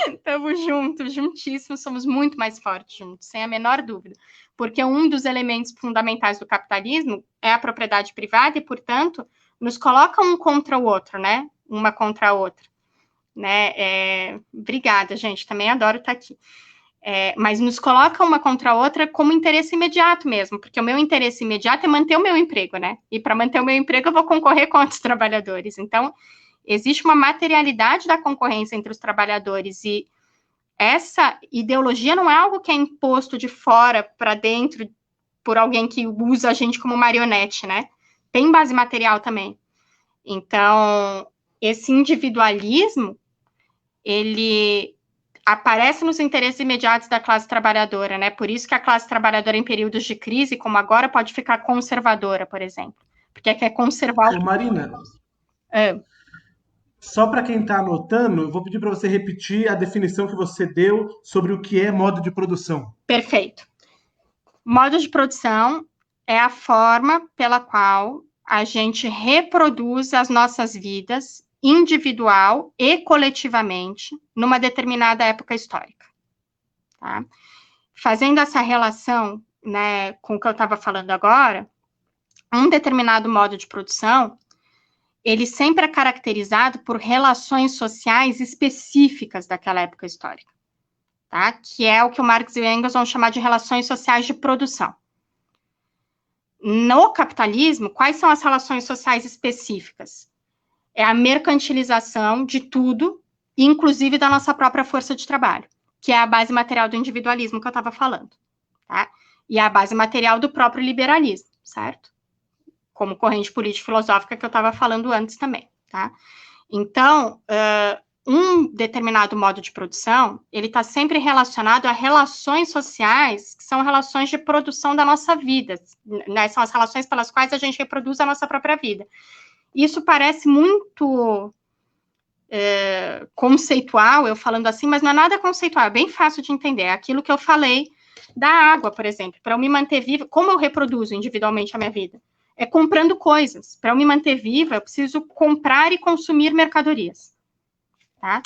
Estamos juntos, juntíssimos, somos muito mais fortes juntos, sem a menor dúvida. Porque um dos elementos fundamentais do capitalismo é a propriedade privada e, portanto, nos coloca um contra o outro, né? Uma contra a outra. Né? Obrigada, gente, também adoro estar aqui. Mas nos coloca uma contra a outra como interesse imediato mesmo, porque o meu interesse imediato é manter o meu emprego, né? E para manter o meu emprego eu vou concorrer com outros trabalhadores. Então, existe uma materialidade da concorrência entre os trabalhadores e essa ideologia não é algo que é imposto de fora para dentro por alguém que usa a gente como marionete, né? Tem base material também. Então, esse individualismo, ele aparece nos interesses imediatos da classe trabalhadora, né? Por isso que a classe trabalhadora em períodos de crise, como agora, pode ficar conservadora, por exemplo. Porque quer conservar Ô, Marina, só para quem está anotando, eu vou pedir para você repetir a definição que você deu sobre o que é modo de produção. Perfeito. Modo de produção é a forma pela qual a gente reproduz as nossas vidas individual e coletivamente numa determinada época histórica. Tá? Fazendo essa relação, né, com o que eu estava falando agora, um determinado modo de produção, ele sempre é caracterizado por relações sociais específicas daquela época histórica, tá? Que é o que o Marx e o Engels vão chamar de relações sociais de produção. No capitalismo, quais são as relações sociais específicas? É a mercantilização de tudo, inclusive da nossa própria força de trabalho, que é a base material do individualismo que eu estava falando, tá? E é a base material do próprio liberalismo, certo? Como corrente político-filosófica que eu estava falando antes também, tá? Então, um determinado modo de produção, ele está sempre relacionado a relações sociais, que são relações de produção da nossa vida, né? São as relações pelas quais a gente reproduz a nossa própria vida. Isso parece muito conceitual, eu falando assim, mas não é nada conceitual, é bem fácil de entender. É aquilo que eu falei da água, por exemplo. Para eu me manter viva, como eu reproduzo individualmente a minha vida? É comprando coisas. Para eu me manter viva, eu preciso comprar e consumir mercadorias. Tá?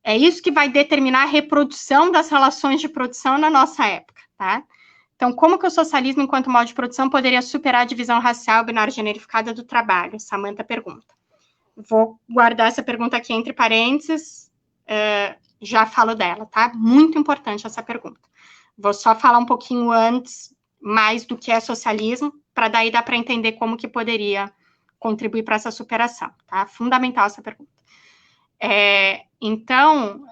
É isso que vai determinar a reprodução das relações de produção na nossa época. Tá? Então, como que o socialismo, enquanto modo de produção, poderia superar a divisão racial binária generificada do trabalho? Samantha pergunta. Vou guardar essa pergunta aqui entre parênteses, já falo dela, tá? Muito importante essa pergunta. Vou só falar um pouquinho antes, mais do que é socialismo, para daí dar para entender como que poderia contribuir para essa superação, tá? Fundamental essa pergunta. Então,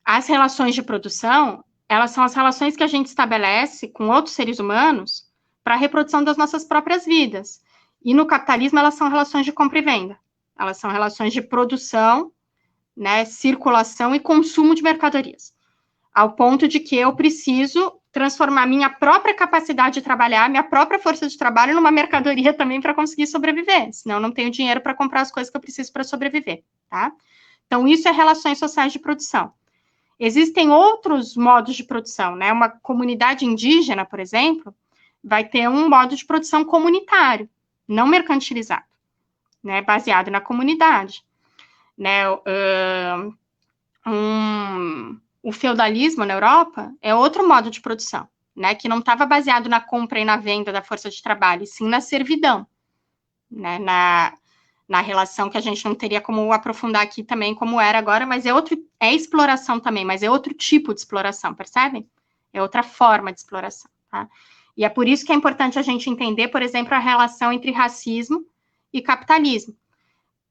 as relações de produção, elas são as relações que a gente estabelece com outros seres humanos para a reprodução das nossas próprias vidas. E no capitalismo, elas são relações de compra e venda. Elas são relações de produção, né, circulação e consumo de mercadorias. Ao ponto de que eu preciso transformar minha própria capacidade de trabalhar, minha própria força de trabalho numa mercadoria também para conseguir sobreviver. Senão, eu não tenho dinheiro para comprar as coisas que eu preciso para sobreviver, tá? Então, isso é relações sociais de produção. Existem outros modos de produção, né? Uma comunidade indígena, por exemplo, vai ter um modo de produção comunitário, não mercantilizado, né? Baseado na comunidade, né? O feudalismo na Europa é outro modo de produção, né? Que não estava baseado na compra e na venda da força de trabalho, e sim na servidão, né? Na relação que a gente não teria como aprofundar aqui também, como era agora, mas é exploração também, mas é outro tipo de exploração, percebem? É outra forma de exploração, tá? E é por isso que é importante a gente entender, por exemplo, a relação entre racismo e capitalismo.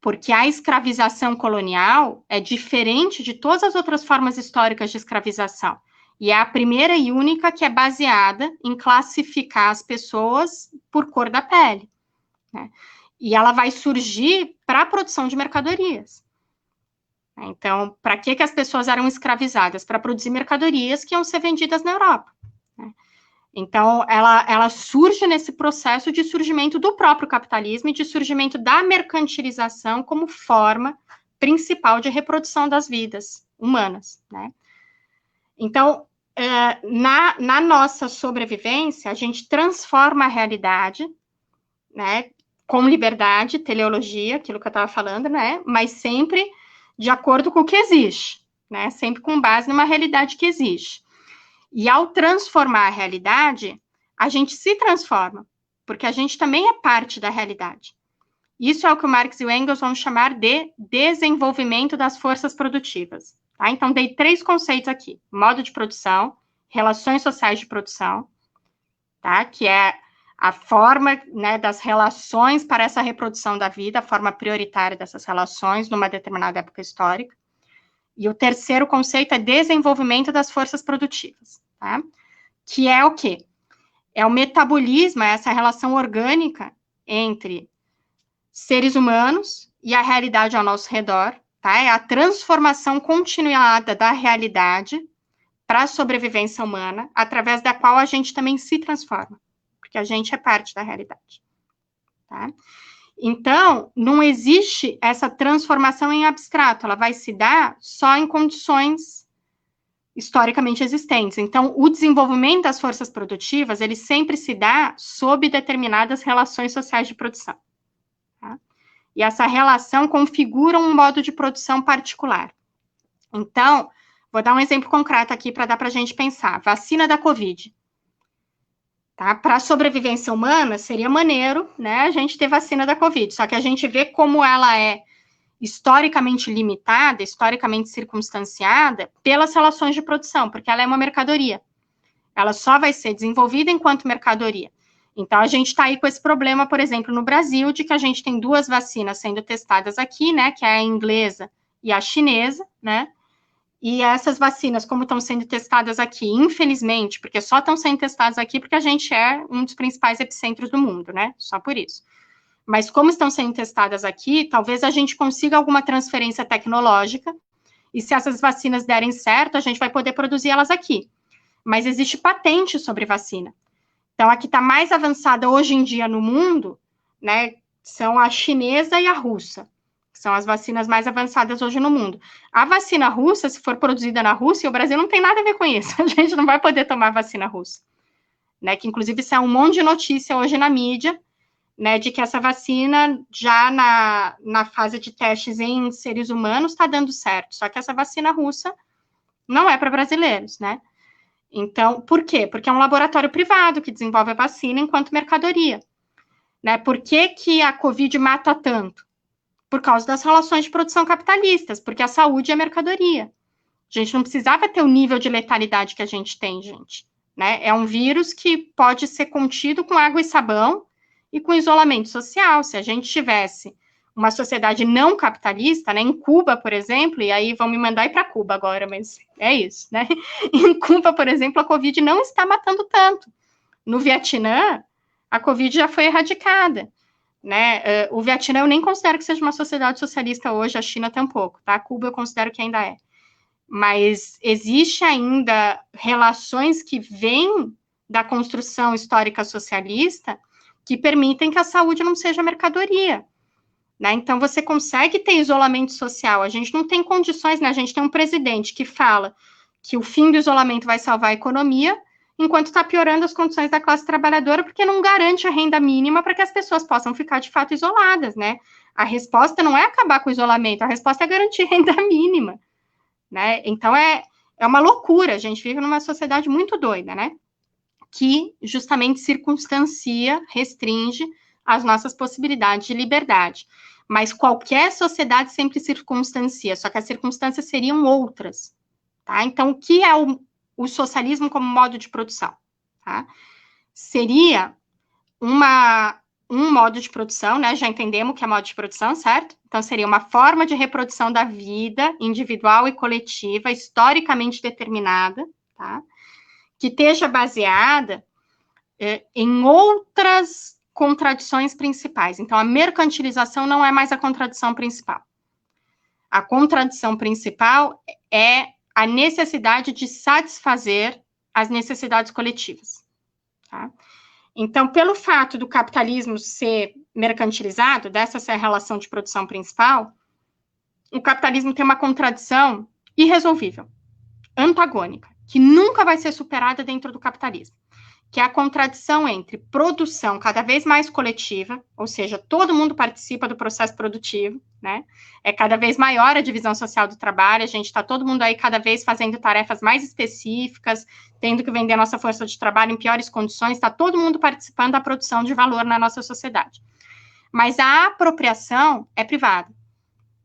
Porque a escravização colonial é diferente de todas as outras formas históricas de escravização. E é a primeira e única que é baseada em classificar as pessoas por cor da pele, né? E ela vai surgir para a produção de mercadorias. Então, para que as pessoas eram escravizadas? Para produzir mercadorias que iam ser vendidas na Europa, né? Então, ela surge nesse processo de surgimento do próprio capitalismo e de surgimento da mercantilização como forma principal de reprodução das vidas humanas, né? Então, na nossa sobrevivência, a gente transforma a realidade, né, com liberdade, teleologia, aquilo que eu estava falando, né, mas sempre de acordo com o que existe, né, sempre com base numa realidade que existe. E ao transformar a realidade, a gente se transforma, porque a gente também é parte da realidade. Isso é o que o Marx e o Engels vão chamar de desenvolvimento das forças produtivas. Tá? Então, dei 3 conceitos aqui: modo de produção, relações sociais de produção, tá? Que é a forma, né, das relações para essa reprodução da vida, a forma prioritária dessas relações numa determinada época histórica. E o terceiro conceito é desenvolvimento das forças produtivas, tá? Que é o quê? É o metabolismo, é essa relação orgânica entre seres humanos e a realidade ao nosso redor, tá? É a transformação continuada da realidade para a sobrevivência humana, através da qual a gente também se transforma, porque a gente é parte da realidade, tá? Então, não existe essa transformação em abstrato, ela vai se dar só em condições historicamente existentes. Então, o desenvolvimento das forças produtivas, ele sempre se dá sob determinadas relações sociais de produção. Tá? E essa relação configura um modo de produção particular. Então, vou dar um exemplo concreto aqui para dar para a gente pensar. Vacina da Covid. Tá? Para a sobrevivência humana, seria maneiro, né, a gente ter vacina da Covid, só que a gente vê como ela é historicamente limitada, historicamente circunstanciada pelas relações de produção, porque ela é uma mercadoria. Ela só vai ser desenvolvida enquanto mercadoria. Então, a gente está aí com esse problema, por exemplo, no Brasil, de que a gente tem 2 vacinas sendo testadas aqui, né, que é a inglesa e a chinesa, né, e essas vacinas, como estão sendo testadas aqui, infelizmente, porque só estão sendo testadas aqui porque a gente é um dos principais epicentros do mundo, né? Só por isso. Mas como estão sendo testadas aqui, talvez a gente consiga alguma transferência tecnológica, e se essas vacinas derem certo, a gente vai poder produzir elas aqui. Mas existe patente sobre vacina. Então, a que está mais avançada hoje em dia no mundo, né, são a chinesa e a russa. São as vacinas mais avançadas hoje no mundo. A vacina russa, se for produzida na Rússia, o Brasil não tem nada a ver com isso. A gente não vai poder tomar vacina russa. Né? Que, inclusive, isso é um monte de notícia hoje na mídia, né, de que essa vacina, já na fase de testes em seres humanos, está dando certo. Só que essa vacina russa não é para brasileiros, né? Então, por quê? Porque é um laboratório privado que desenvolve a vacina enquanto mercadoria. Né? Por que que a Covid mata tanto? Por causa das relações de produção capitalistas, porque a saúde é mercadoria. A gente não precisava ter o nível de letalidade que a gente tem, gente. Né? É um vírus que pode ser contido com água e sabão e com isolamento social. Se a gente tivesse uma sociedade não capitalista, né, em Cuba, por exemplo, e aí vão me mandar ir para Cuba agora, mas é isso, né? Em Cuba, por exemplo, a Covid não está matando tanto. No Vietnã, a Covid já foi erradicada. Né? O Vietnã eu nem considero que seja uma sociedade socialista hoje, a China tampouco, tá? Cuba eu considero que ainda é. Mas existe ainda relações que vêm da construção histórica socialista que permitem que a saúde não seja mercadoria. Né? Então, você consegue ter isolamento social. A gente não tem condições, né? A gente tem um presidente que fala que o fim do isolamento vai salvar a economia, enquanto está piorando as condições da classe trabalhadora, porque não garante a renda mínima para que as pessoas possam ficar, de fato, isoladas, né? A resposta não é acabar com o isolamento, a resposta é garantir renda mínima, né? Então, é uma loucura, a gente vive numa sociedade muito doida, né? Que justamente circunstancia, restringe as nossas possibilidades de liberdade. Mas qualquer sociedade sempre circunstancia, só que as circunstâncias seriam outras, tá? Então, o que é o socialismo como modo de produção? Tá? Seria um modo de produção, né? Já entendemos o que é modo de produção, certo? Então, seria uma forma de reprodução da vida individual e coletiva, historicamente determinada, tá? Que esteja baseada em outras contradições principais. Então, a mercantilização não é mais a contradição principal. A contradição principal é a necessidade de satisfazer as necessidades coletivas. tá? Então, pelo fato do capitalismo ser mercantilizado, dessa ser a relação de produção principal, o capitalismo tem uma contradição irresolvível, antagônica, que nunca vai ser superada dentro do capitalismo, que é a contradição entre produção cada vez mais coletiva, ou seja, todo mundo participa do processo produtivo, né? É cada vez maior a divisão social do trabalho, a gente está todo mundo aí cada vez fazendo tarefas mais específicas, tendo que vender nossa força de trabalho em piores condições, está todo mundo participando da produção de valor na nossa sociedade. Mas a apropriação é privada,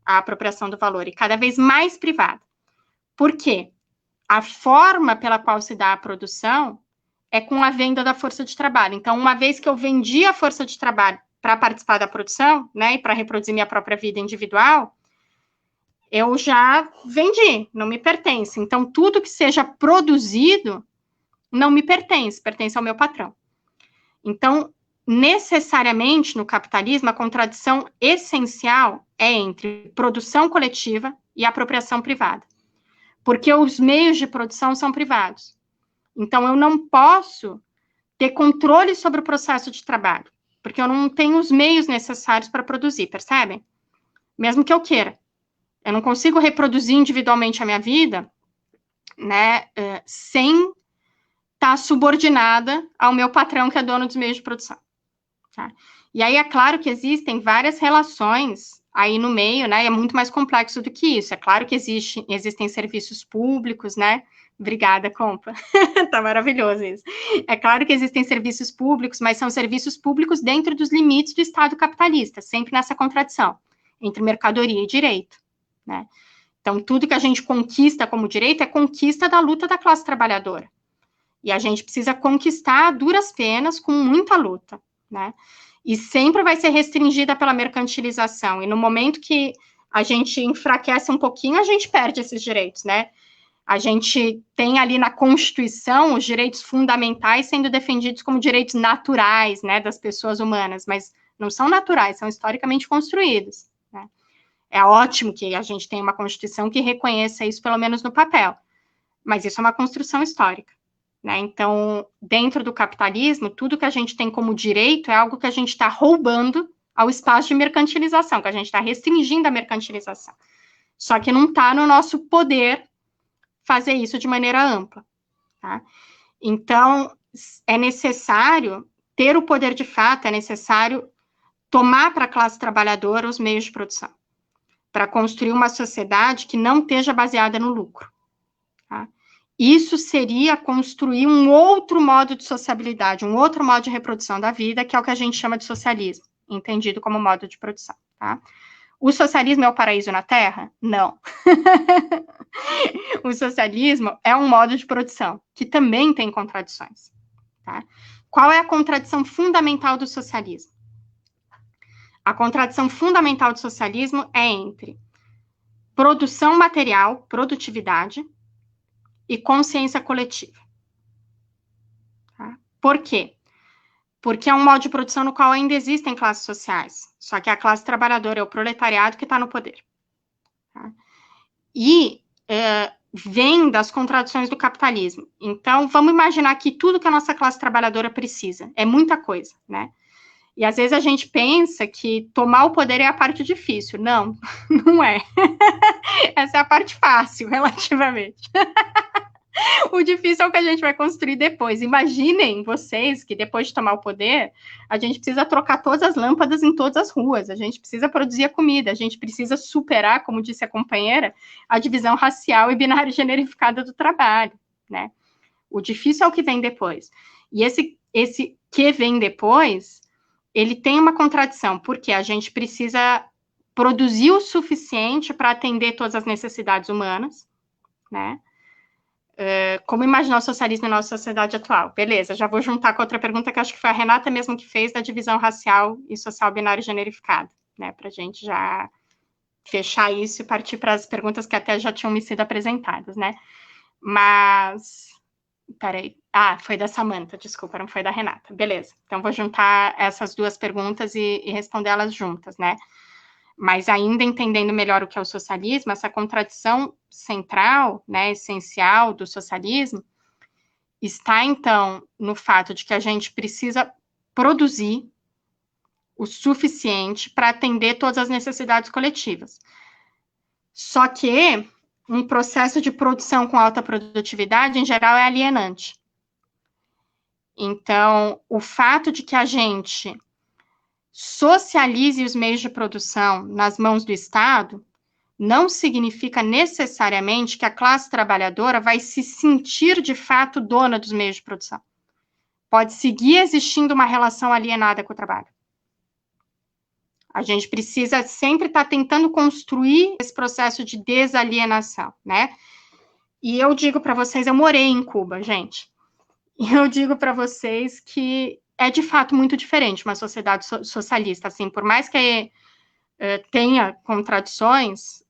a apropriação do valor, e cada vez mais privada. Por quê? A forma pela qual se dá a produção é com a venda da força de trabalho. Então, uma vez que eu vendi a força de trabalho para participar da produção, né, e para reproduzir minha própria vida individual, eu já vendi, não me pertence. Então, tudo que seja produzido não me pertence, pertence ao meu patrão. Então, necessariamente, no capitalismo, a contradição essencial é entre produção coletiva e apropriação privada. Porque os meios de produção são privados. Então, eu não posso ter controle sobre o processo de trabalho, porque eu não tenho os meios necessários para produzir, percebem? Mesmo que eu queira. Eu não consigo reproduzir individualmente a minha vida, né, sem estar subordinada ao meu patrão, que é dono dos meios de produção. Tá? E aí, é claro que existem várias relações aí no meio, né, é muito mais complexo do que isso. É claro que existem serviços públicos, né, obrigada, compa. Tá maravilhoso isso. É claro que existem serviços públicos, mas são serviços públicos dentro dos limites do Estado capitalista, sempre nessa contradição entre mercadoria e direito, né? Então, tudo que a gente conquista como direito é conquista da luta da classe trabalhadora. E a gente precisa conquistar a duras penas, com muita luta, né? E sempre vai ser restringida pela mercantilização. E no momento que a gente enfraquece um pouquinho, a gente perde esses direitos, né? A gente tem ali na Constituição os direitos fundamentais sendo defendidos como direitos naturais, né, das pessoas humanas, mas não são naturais, são historicamente construídos, né? É ótimo que a gente tenha uma Constituição que reconheça isso, pelo menos no papel, mas isso é uma construção histórica, né? Então, dentro do capitalismo, tudo que a gente tem como direito é algo que a gente está roubando ao espaço de mercantilização, que a gente está restringindo a mercantilização. Só que não está no nosso poder fazer isso de maneira ampla, tá? Então, é necessário ter o poder de fato, é necessário tomar para a classe trabalhadora os meios de produção, para construir uma sociedade que não esteja baseada no lucro, tá? Isso seria construir um outro modo de sociabilidade, um outro modo de reprodução da vida, que é o que a gente chama de socialismo, entendido como modo de produção, tá? O socialismo é o paraíso na Terra? Não. O socialismo é um modo de produção, que também tem contradições, tá? Qual é a contradição fundamental do socialismo? A contradição fundamental do socialismo é entre produção material, produtividade, e consciência coletiva. Tá? Por quê? Porque é um modo de produção no qual ainda existem classes sociais, só que a classe trabalhadora é o proletariado que está no poder. Tá? E vem das contradições do capitalismo. Então, vamos imaginar que tudo que a nossa classe trabalhadora precisa é muita coisa, né? E às vezes a gente pensa que tomar o poder é a parte difícil. Não, não é. Essa é a parte fácil, relativamente. O difícil é o que a gente vai construir depois. Imaginem vocês que depois de tomar o poder, a gente precisa trocar todas as lâmpadas em todas as ruas, a gente precisa produzir a comida, a gente precisa superar, como disse a companheira, a divisão racial e binário generificada do trabalho, né? O difícil é o que vem depois. E esse que vem depois, ele tem uma contradição, porque a gente precisa produzir o suficiente para atender todas as necessidades humanas, né? Como imaginar o socialismo na nossa sociedade atual? Beleza, já vou juntar com outra pergunta que acho que foi a Renata mesmo que fez, da divisão racial e social binário generificada, né? Para a gente já fechar isso e partir para as perguntas que até já tinham me sido apresentadas, né? Mas, peraí, foi da Samantha, desculpa, não foi da Renata. Beleza, então vou juntar essas duas perguntas e responder elas juntas, né? Mas ainda entendendo melhor o que é o socialismo, essa contradição central, né, essencial do socialismo, está, então, no fato de que a gente precisa produzir o suficiente para atender todas as necessidades coletivas. Só que um processo de produção com alta produtividade, em geral, é alienante. Então, o fato de que a gente socialize os meios de produção nas mãos do Estado não significa necessariamente que a classe trabalhadora vai se sentir, de fato, dona dos meios de produção. Pode seguir existindo uma relação alienada com o trabalho. A gente precisa sempre estar tentando construir esse processo de desalienação, né? E eu digo para vocês, eu morei em Cuba, gente. E eu digo para vocês que é, de fato, muito diferente uma sociedade socialista, assim, por mais que tenha contradições,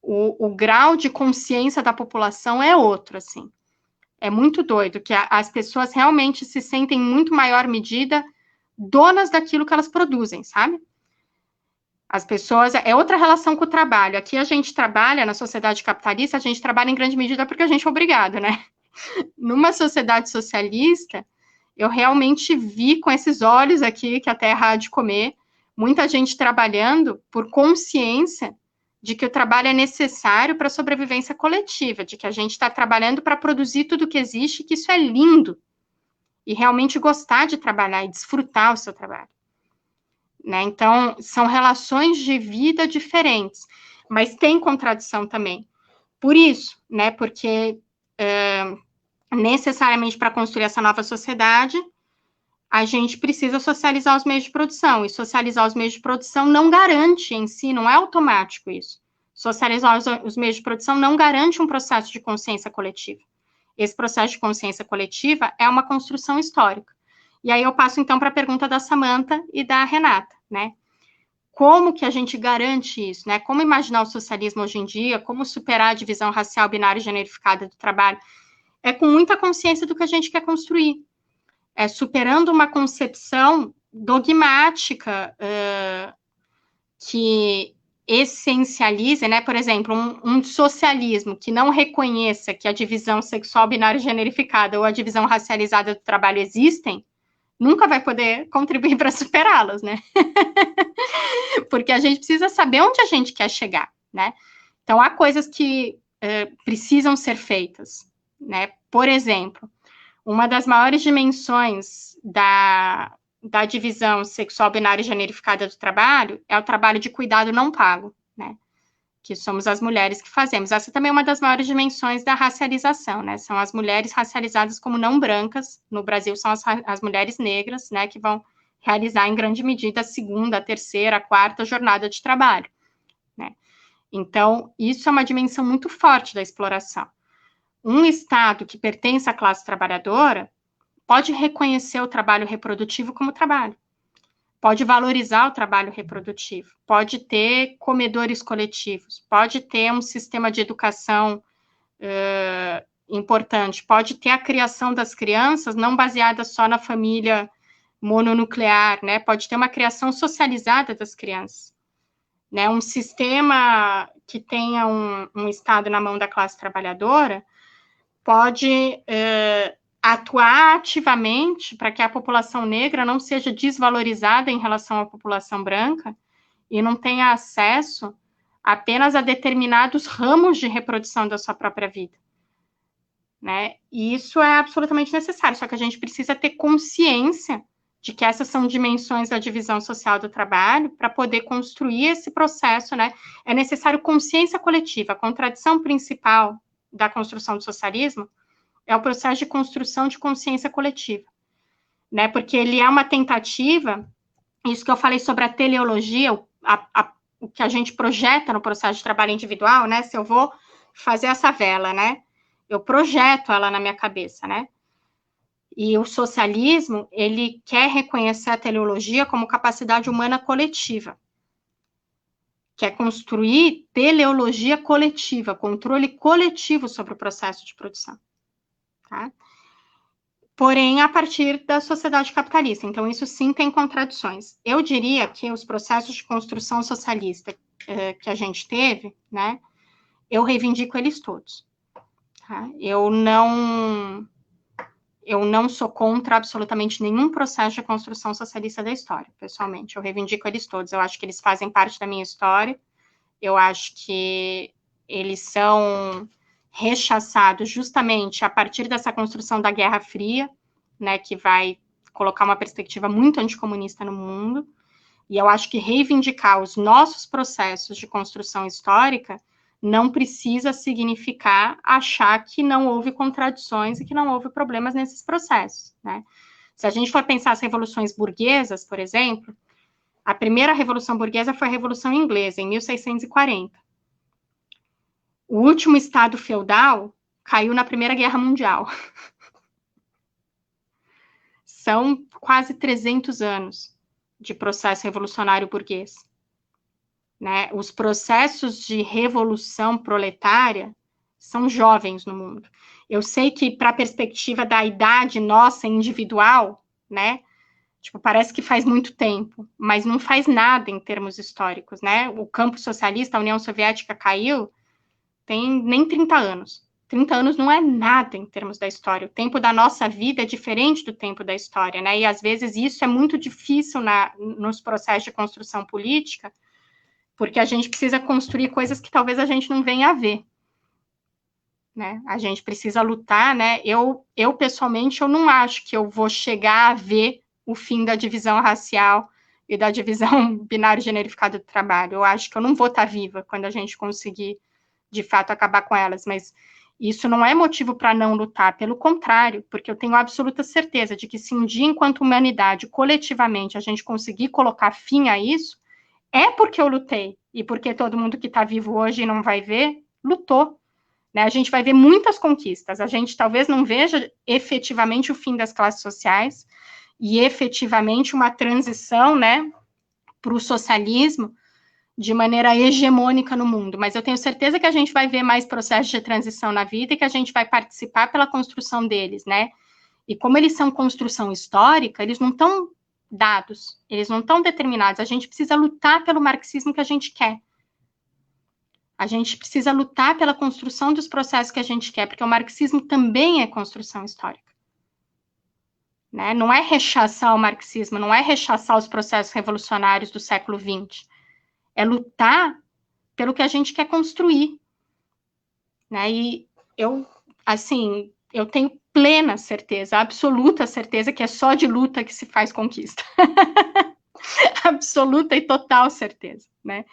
o grau de consciência da população é outro, assim. É muito doido, que as pessoas realmente se sentem, em muito maior medida, donas daquilo que elas produzem, sabe? As pessoas, é outra relação com o trabalho. Aqui a gente trabalha, na sociedade capitalista, a gente trabalha em grande medida porque a gente é obrigado, né? Numa sociedade socialista, eu realmente vi com esses olhos aqui, que a terra há de comer, muita gente trabalhando por consciência de que o trabalho é necessário para a sobrevivência coletiva, de que a gente está trabalhando para produzir tudo que existe, que isso é lindo, e realmente gostar de trabalhar e desfrutar o seu trabalho. Né? Então, são relações de vida diferentes, mas tem contradição também. Por isso, né, porque necessariamente para construir essa nova sociedade, a gente precisa socializar os meios de produção, e socializar os meios de produção não garante em si, não é automático isso. Socializar os meios de produção não garante um processo de consciência coletiva. Esse processo de consciência coletiva é uma construção histórica. E aí eu passo, então, para a pergunta da Samantha e da Renata, né? Como que a gente garante isso, né? Como imaginar o socialismo hoje em dia? Como superar a divisão racial binária e generificada do trabalho? É com muita consciência do que a gente quer construir. É superando uma concepção dogmática que essencialize, né? Por exemplo, um socialismo que não reconheça que a divisão sexual binária e generificada ou a divisão racializada do trabalho existem, nunca vai poder contribuir para superá-las, né? Porque a gente precisa saber onde a gente quer chegar, né? Então, há coisas que precisam ser feitas, né? Por exemplo, uma das maiores dimensões da divisão sexual binária e generificada do trabalho é o trabalho de cuidado não pago, né? Que somos as mulheres que fazemos. Essa também é uma das maiores dimensões da racialização, né? São as mulheres racializadas como não brancas. No Brasil, são as mulheres negras, né? Que vão realizar, em grande medida, a segunda, a terceira, a quarta jornada de trabalho, né? Então, isso é uma dimensão muito forte da exploração. Um Estado que pertence à classe trabalhadora pode reconhecer o trabalho reprodutivo como trabalho. Pode valorizar o trabalho reprodutivo, pode ter comedores coletivos, pode ter um sistema de educação importante, pode ter a criação das crianças não baseada só na família mononuclear, né? Pode ter uma criação socializada das crianças, né? Um sistema que tenha um Estado na mão da classe trabalhadora pode atuar ativamente para que a população negra não seja desvalorizada em relação à população branca e não tenha acesso apenas a determinados ramos de reprodução da sua própria vida, né? E isso é absolutamente necessário, só que a gente precisa ter consciência de que essas são dimensões da divisão social do trabalho para poder construir esse processo, né? É necessário consciência coletiva. A contradição principal da construção do socialismo é o processo de construção de consciência coletiva, né? Porque ele é uma tentativa, isso que eu falei sobre a teleologia, o que a gente projeta no processo de trabalho individual, né? Se eu vou fazer essa vela, né? Eu projeto ela na minha cabeça, né? E o socialismo, ele quer reconhecer a teleologia como capacidade humana coletiva. Quer construir teleologia coletiva, controle coletivo sobre o processo de produção. Tá? Porém, a partir da sociedade capitalista. Então, isso sim tem contradições. Eu diria que os processos de construção socialista que a gente teve, né, eu reivindico eles todos. Tá? Eu não eu não sou contra absolutamente nenhum processo de construção socialista da história, pessoalmente. Eu reivindico eles todos. Eu acho que eles fazem parte da minha história. Eu acho que eles são rechaçados justamente a partir dessa construção da Guerra Fria, né, que vai colocar uma perspectiva muito anticomunista no mundo. E eu acho que reivindicar os nossos processos de construção histórica não precisa significar achar que não houve contradições e que não houve problemas nesses processos, né? Se a gente for pensar as revoluções burguesas, por exemplo, a primeira revolução burguesa foi a Revolução Inglesa, em 1640. O último Estado feudal caiu na Primeira Guerra Mundial. São quase 300 anos de processo revolucionário burguês. Né? Os processos de revolução proletária são jovens no mundo. Eu sei que, para a perspectiva da idade nossa individual, né, tipo, parece que faz muito tempo, mas não faz nada em termos históricos, né? O campo socialista, a União Soviética caiu, tem nem 30 anos. 30 anos não é nada em termos da história. O tempo da nossa vida é diferente do tempo da história, né? E, às vezes, isso é muito difícil nos processos de construção política, porque a gente precisa construir coisas que talvez a gente não venha a ver, né? A gente precisa lutar, né? Eu pessoalmente, eu não acho que eu vou chegar a ver o fim da divisão racial e da divisão binário generificada do trabalho. Eu acho que eu não vou estar viva quando a gente conseguir, de fato, acabar com elas, mas isso não é motivo para não lutar, pelo contrário, porque eu tenho absoluta certeza de que se um dia, enquanto humanidade, coletivamente, a gente conseguir colocar fim a isso, é porque eu lutei, e porque todo mundo que está vivo hoje e não vai ver, lutou. Né? A gente vai ver muitas conquistas, a gente talvez não veja efetivamente o fim das classes sociais, e efetivamente uma transição, né, para o socialismo de maneira hegemônica no mundo, mas eu tenho certeza que a gente vai ver mais processos de transição na vida e que a gente vai participar pela construção deles, né? E como eles são construção histórica, eles não estão dados, eles não estão determinados. A gente precisa lutar pelo marxismo que a gente quer. A gente precisa lutar pela construção dos processos que a gente quer, porque o marxismo também é construção histórica. Né? Não é rechaçar o marxismo, não é rechaçar os processos revolucionários do século XX. É lutar pelo que a gente quer construir. Né? E eu, assim, eu tenho plena certeza, absoluta certeza que é só de luta que se faz conquista. Absoluta e total certeza, né?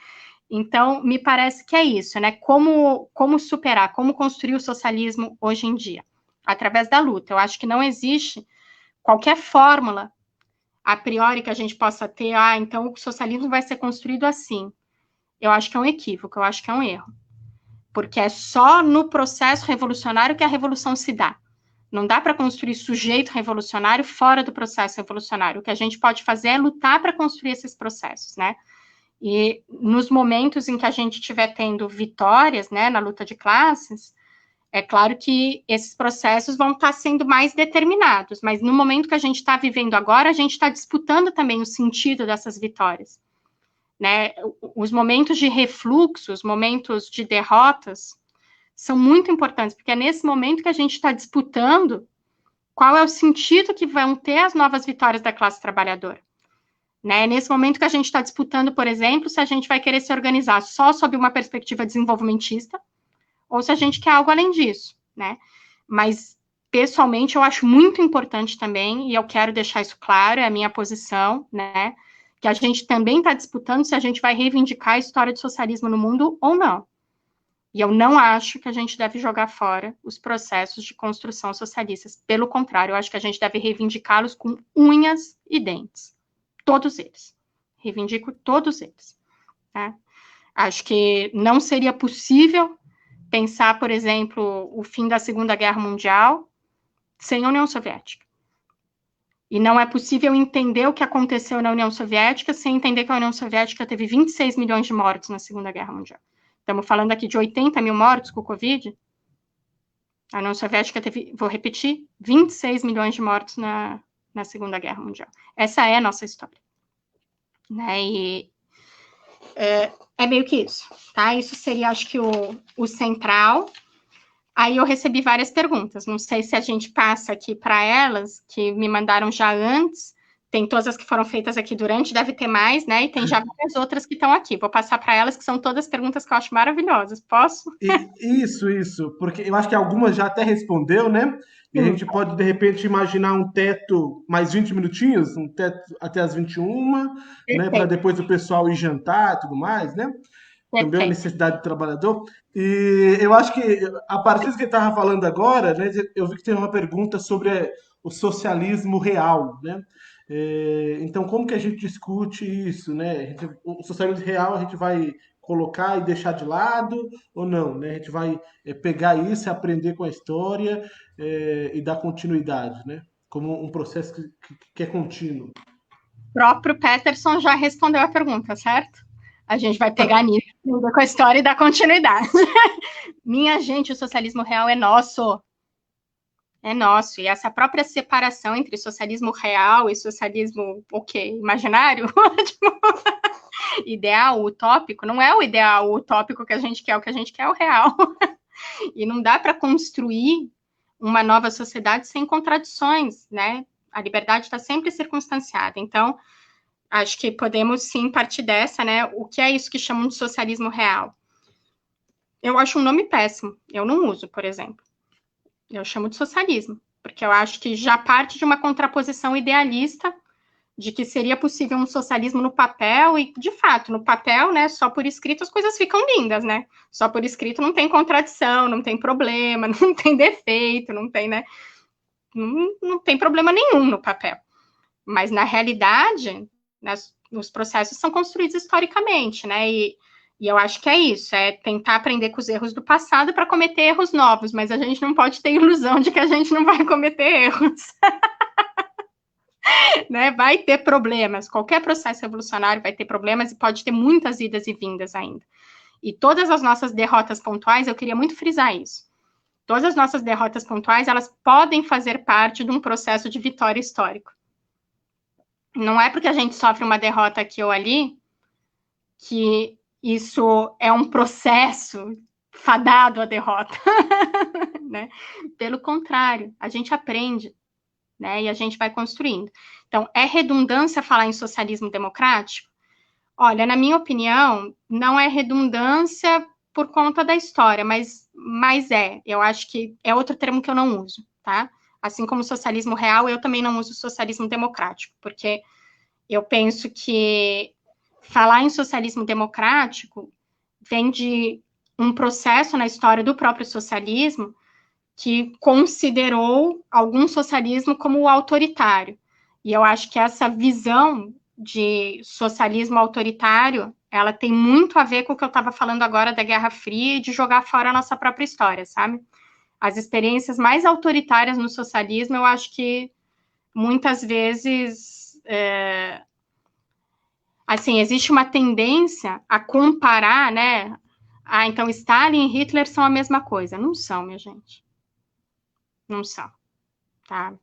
Então, me parece que é isso, né? Como superar, como construir o socialismo hoje em dia? Através da luta. Eu acho que não existe qualquer fórmula a priori que a gente possa ter, então o socialismo vai ser construído assim. Eu acho que é um equívoco, eu acho que é um erro. Porque é só no processo revolucionário que a revolução se dá. Não dá para construir sujeito revolucionário fora do processo revolucionário. O que a gente pode fazer é lutar para construir esses processos, né? E nos momentos em que a gente estiver tendo vitórias, né, na luta de classes, é claro que esses processos vão estar sendo mais determinados, mas no momento que a gente está vivendo agora, a gente está disputando também o sentido dessas vitórias. Né? Os momentos de refluxo, os momentos de derrotas, são muito importantes, porque é nesse momento que a gente está disputando qual é o sentido que vão ter as novas vitórias da classe trabalhadora. Né? É nesse momento que a gente está disputando, por exemplo, se a gente vai querer se organizar só sob uma perspectiva desenvolvimentista, ou se a gente quer algo além disso, né? Mas, pessoalmente, eu acho muito importante também, e eu quero deixar isso claro, é a minha posição, né? Que a gente também está disputando se a gente vai reivindicar a história do socialismo no mundo ou não. E eu não acho que a gente deve jogar fora os processos de construção socialistas. Pelo contrário, eu acho que a gente deve reivindicá-los com unhas e dentes. Todos eles. Reivindico todos eles. Tá? Acho que não seria possível pensar, por exemplo, o fim da Segunda Guerra Mundial sem a União Soviética. E não é possível entender o que aconteceu na União Soviética sem entender que a União Soviética teve 26 milhões de mortos na Segunda Guerra Mundial. Estamos falando aqui de 80 mil mortos com o Covid. A União Soviética teve, vou repetir, 26 milhões de mortos na Segunda Guerra Mundial. Essa é a nossa história. Né? E é meio que isso, tá? Isso seria, acho que, o central. Aí eu recebi várias perguntas. Não sei se a gente passa aqui para elas, que me mandaram já antes. Tem todas as que foram feitas aqui durante, deve ter mais, né? E tem já várias outras que estão aqui. Vou passar para elas, que são todas perguntas que eu acho maravilhosas. Posso? Isso, porque eu acho que algumas já até respondeu, né? E a Sim, gente pode, de repente, imaginar um teto mais 20 minutinhos, um teto até as 21, né? Para perfeito, depois o pessoal ir jantar e tudo mais, né? Também é uma perfeito. necessidade do trabalhador. E eu acho que, a partir do que estava falando agora, né, eu vi que tem uma pergunta sobre o socialismo real, né? Então, como que a gente discute isso, né? O socialismo real a gente vai colocar e deixar de lado ou não, né? A gente vai pegar isso, aprender com a história e dar continuidade, né? Como um processo que é contínuo. O próprio Peterson já respondeu a pergunta, certo? A gente vai pegar nisso, com a história e dar continuidade. Minha gente, o socialismo real é nosso. É nosso. E essa própria separação entre socialismo real e socialismo, o quê? Imaginário? Tipo, ideal, utópico, não é o ideal, o utópico que a gente quer, o que a gente quer é o real. E não dá para construir uma nova sociedade sem contradições, né? A liberdade está sempre circunstanciada. Então, acho que podemos sim partir dessa, né? O que é isso que chamam de socialismo real? Eu acho um nome péssimo. Eu não uso, por exemplo. Eu chamo de socialismo, porque eu acho que já parte de uma contraposição idealista de que seria possível um socialismo no papel, e, de fato, no papel, né, só por escrito as coisas ficam lindas, né? Só por escrito não tem contradição, não tem problema, não tem defeito, não tem, né? Não tem problema nenhum no papel. Mas, na realidade, os processos são construídos historicamente, né? E eu acho que é isso, é tentar aprender com os erros do passado para cometer erros novos, mas a gente não pode ter ilusão de que a gente não vai cometer erros. Né? Vai ter problemas, qualquer processo revolucionário vai ter problemas e pode ter muitas idas e vindas ainda. E todas as nossas derrotas pontuais, eu queria muito frisar isso. Todas as nossas derrotas pontuais, elas podem fazer parte de um processo de vitória histórico. Não é porque a gente sofre uma derrota aqui ou ali que isso é um processo fadado à derrota, né? Pelo contrário, a gente aprende, né? E a gente vai construindo. Então, é redundância falar em socialismo democrático? Olha, na minha opinião, não é redundância por conta da história, mas é. Eu acho que é outro termo que eu não uso, tá? Assim como socialismo real, eu também não uso socialismo democrático, porque eu penso que falar em socialismo democrático vem de um processo na história do próprio socialismo que considerou algum socialismo como autoritário. E eu acho que essa visão de socialismo autoritário, ela tem muito a ver com o que eu estava falando agora da Guerra Fria e de jogar fora a nossa própria história, sabe? As experiências mais autoritárias no socialismo, eu acho que muitas vezes assim, existe uma tendência a comparar, né? Ah, então Stalin e Hitler são a mesma coisa. Não são, minha gente. Não são, tá?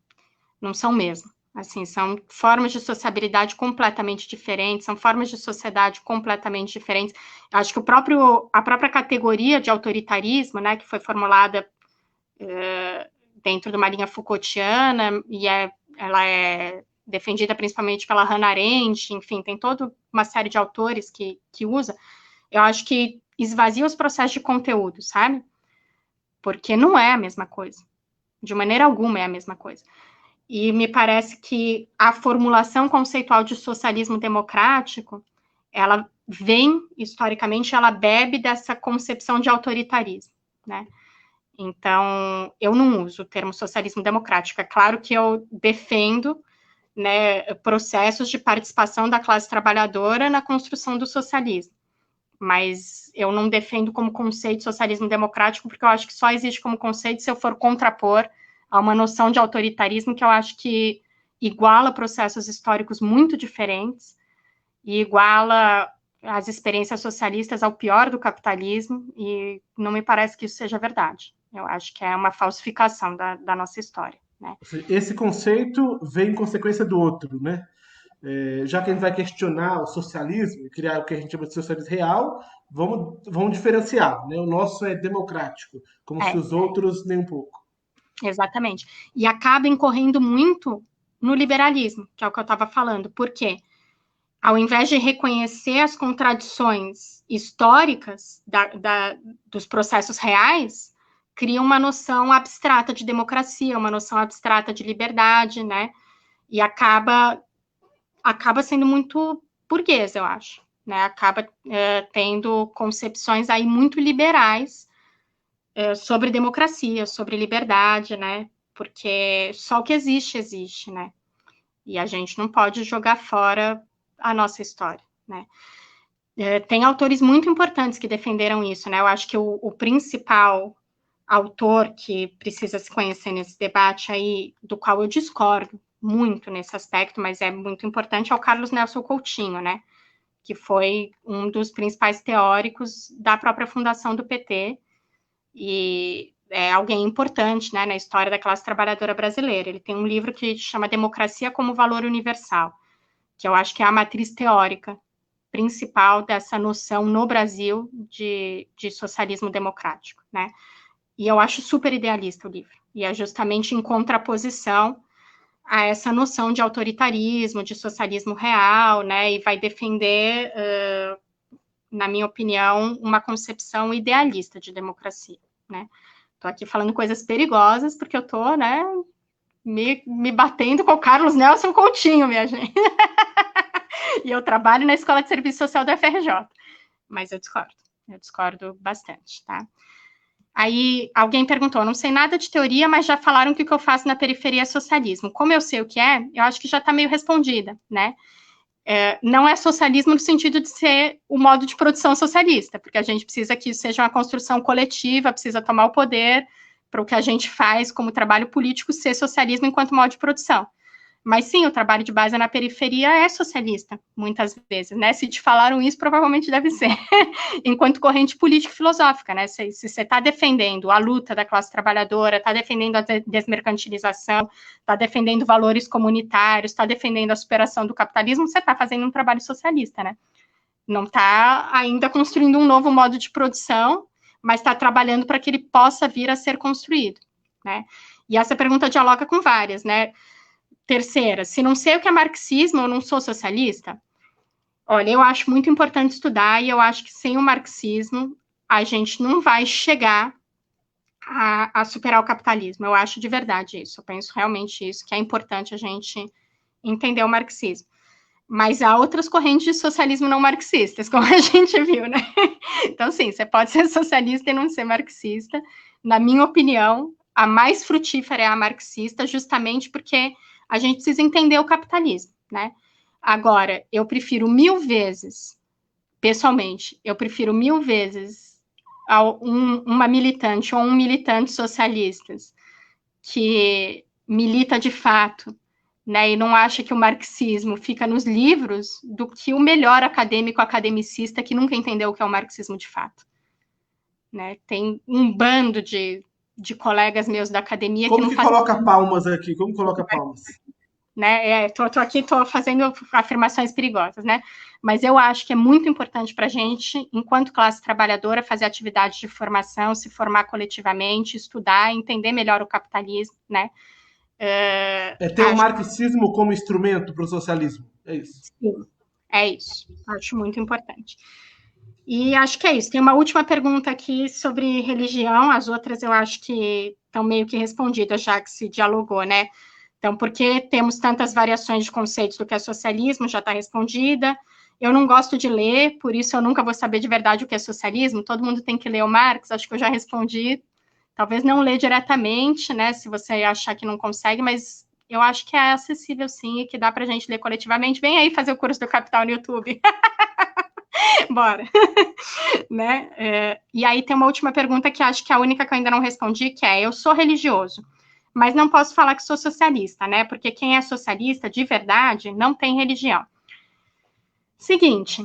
Não são mesmo. Assim, são formas de sociabilidade completamente diferentes, são formas de sociedade completamente diferentes. Acho que a própria categoria de autoritarismo, né, que foi formulada dentro de uma linha Foucaultiana, e ela é defendida principalmente pela Hannah Arendt, enfim, tem toda uma série de autores que usa, eu acho que esvazia os processos de conteúdo, sabe? Porque não é a mesma coisa. De maneira alguma é a mesma coisa. E me parece que a formulação conceitual de socialismo democrático, ela vem, historicamente, ela bebe dessa concepção de autoritarismo, né? Então, eu não uso o termo socialismo democrático. É claro que eu defendo, né, processos de participação da classe trabalhadora na construção do socialismo, mas eu não defendo como conceito socialismo democrático, porque eu acho que só existe como conceito se eu for contrapor a uma noção de autoritarismo que eu acho que iguala processos históricos muito diferentes e iguala as experiências socialistas ao pior do capitalismo, e não me parece que isso seja verdade. Eu acho que é uma falsificação da nossa história, né? Esse conceito vem em consequência do outro, né? Já que a gente vai questionar o socialismo, criar o que a gente chama de socialismo real, vamos diferenciar, né? O nosso é democrático, como se os outros nem um pouco. Exatamente. E acaba incorrendo muito no liberalismo, que é o que eu estava falando. Por quê? Ao invés de reconhecer as contradições históricas dos processos reais, cria uma noção abstrata de democracia, uma noção abstrata de liberdade, né? E acaba sendo muito burguês, eu acho, né? Acaba tendo concepções aí muito liberais sobre democracia, sobre liberdade, né? Porque só o que existe, né? E a gente não pode jogar fora a nossa história, né? Tem autores muito importantes que defenderam isso, né? Eu acho que o principal autor que precisa se conhecer nesse debate aí, do qual eu discordo muito nesse aspecto, mas é muito importante, é o Carlos Nelson Coutinho, né? Que foi um dos principais teóricos da própria fundação do PT e é alguém importante, né, na história da classe trabalhadora brasileira. Ele tem um livro que chama Democracia como Valor Universal, que eu acho que é a matriz teórica principal dessa noção no Brasil de socialismo democrático, né? E eu acho super idealista o livro. E é justamente em contraposição a essa noção de autoritarismo, de socialismo real, né? E vai defender, na minha opinião, uma concepção idealista de democracia, né? Estou aqui falando coisas perigosas, porque eu estou, né, me batendo com o Carlos Nelson Coutinho, minha gente. E eu trabalho na Escola de Serviço Social da FRJ. Mas eu discordo bastante, tá? Aí alguém perguntou, não sei nada de teoria, mas já falaram que o que eu faço na periferia é socialismo. Como eu sei o que é, eu acho que já está meio respondida, né? Não é socialismo no sentido de ser o modo de produção socialista, porque a gente precisa que isso seja uma construção coletiva, precisa tomar o poder para o que a gente faz como trabalho político ser socialismo enquanto modo de produção. Mas sim, o trabalho de base na periferia é socialista, muitas vezes, né? Se te falaram isso, provavelmente deve ser, enquanto corrente político-filosófica, né? Se você está defendendo a luta da classe trabalhadora, está defendendo a desmercantilização, está defendendo valores comunitários, está defendendo a superação do capitalismo, você está fazendo um trabalho socialista, né? Não está ainda construindo um novo modo de produção, mas está trabalhando para que ele possa vir a ser construído, né? E essa pergunta dialoga com várias, né? Terceira, se não sei o que é marxismo, eu não sou socialista? Olha, eu acho muito importante estudar e eu acho que sem o marxismo a gente não vai chegar a superar o capitalismo. Eu acho de verdade isso. Eu penso realmente isso, que é importante a gente entender o marxismo. Mas há outras correntes de socialismo não marxistas, como a gente viu, né? Então, sim, você pode ser socialista e não ser marxista. Na minha opinião, a mais frutífera é a marxista, justamente porque a gente precisa entender o capitalismo, né? Agora, eu prefiro 1000 vezes, pessoalmente, eu prefiro 1000 vezes uma militante ou um militante socialistas que milita de fato, né, e não acha que o marxismo fica nos livros, do que o melhor acadêmico academicista que nunca entendeu o que é o marxismo de fato. Né? Tem um bando de colegas meus da academia Como que não que fazem... coloca palmas aqui? Como coloca palmas? Né? Tô aqui, tô fazendo afirmações perigosas, né? Mas eu acho que é muito importante para a gente, enquanto classe trabalhadora, fazer atividades de formação, se formar coletivamente, estudar, entender melhor o capitalismo, né? Ter o marxismo como instrumento para o socialismo, é isso? Sim, é isso. Acho muito importante. E acho que é isso. Tem uma última pergunta aqui sobre religião, as outras eu acho que estão meio que respondidas, já que se dialogou, né? Então, por que temos tantas variações de conceitos do que é socialismo? Já está respondida. Eu não gosto de ler, por isso eu nunca vou saber de verdade o que é socialismo. Todo mundo tem que ler o Marx, acho que eu já respondi. Talvez não ler diretamente, né? Se você achar que não consegue, mas eu acho que é acessível sim e que dá para a gente ler coletivamente. Vem aí fazer o curso do Capital no YouTube. Bora. Né? E aí tem uma última pergunta que acho que é a única que eu ainda não respondi, que é: eu sou religioso, mas não posso falar que sou socialista, né? Porque quem é socialista de verdade não tem religião. Seguinte,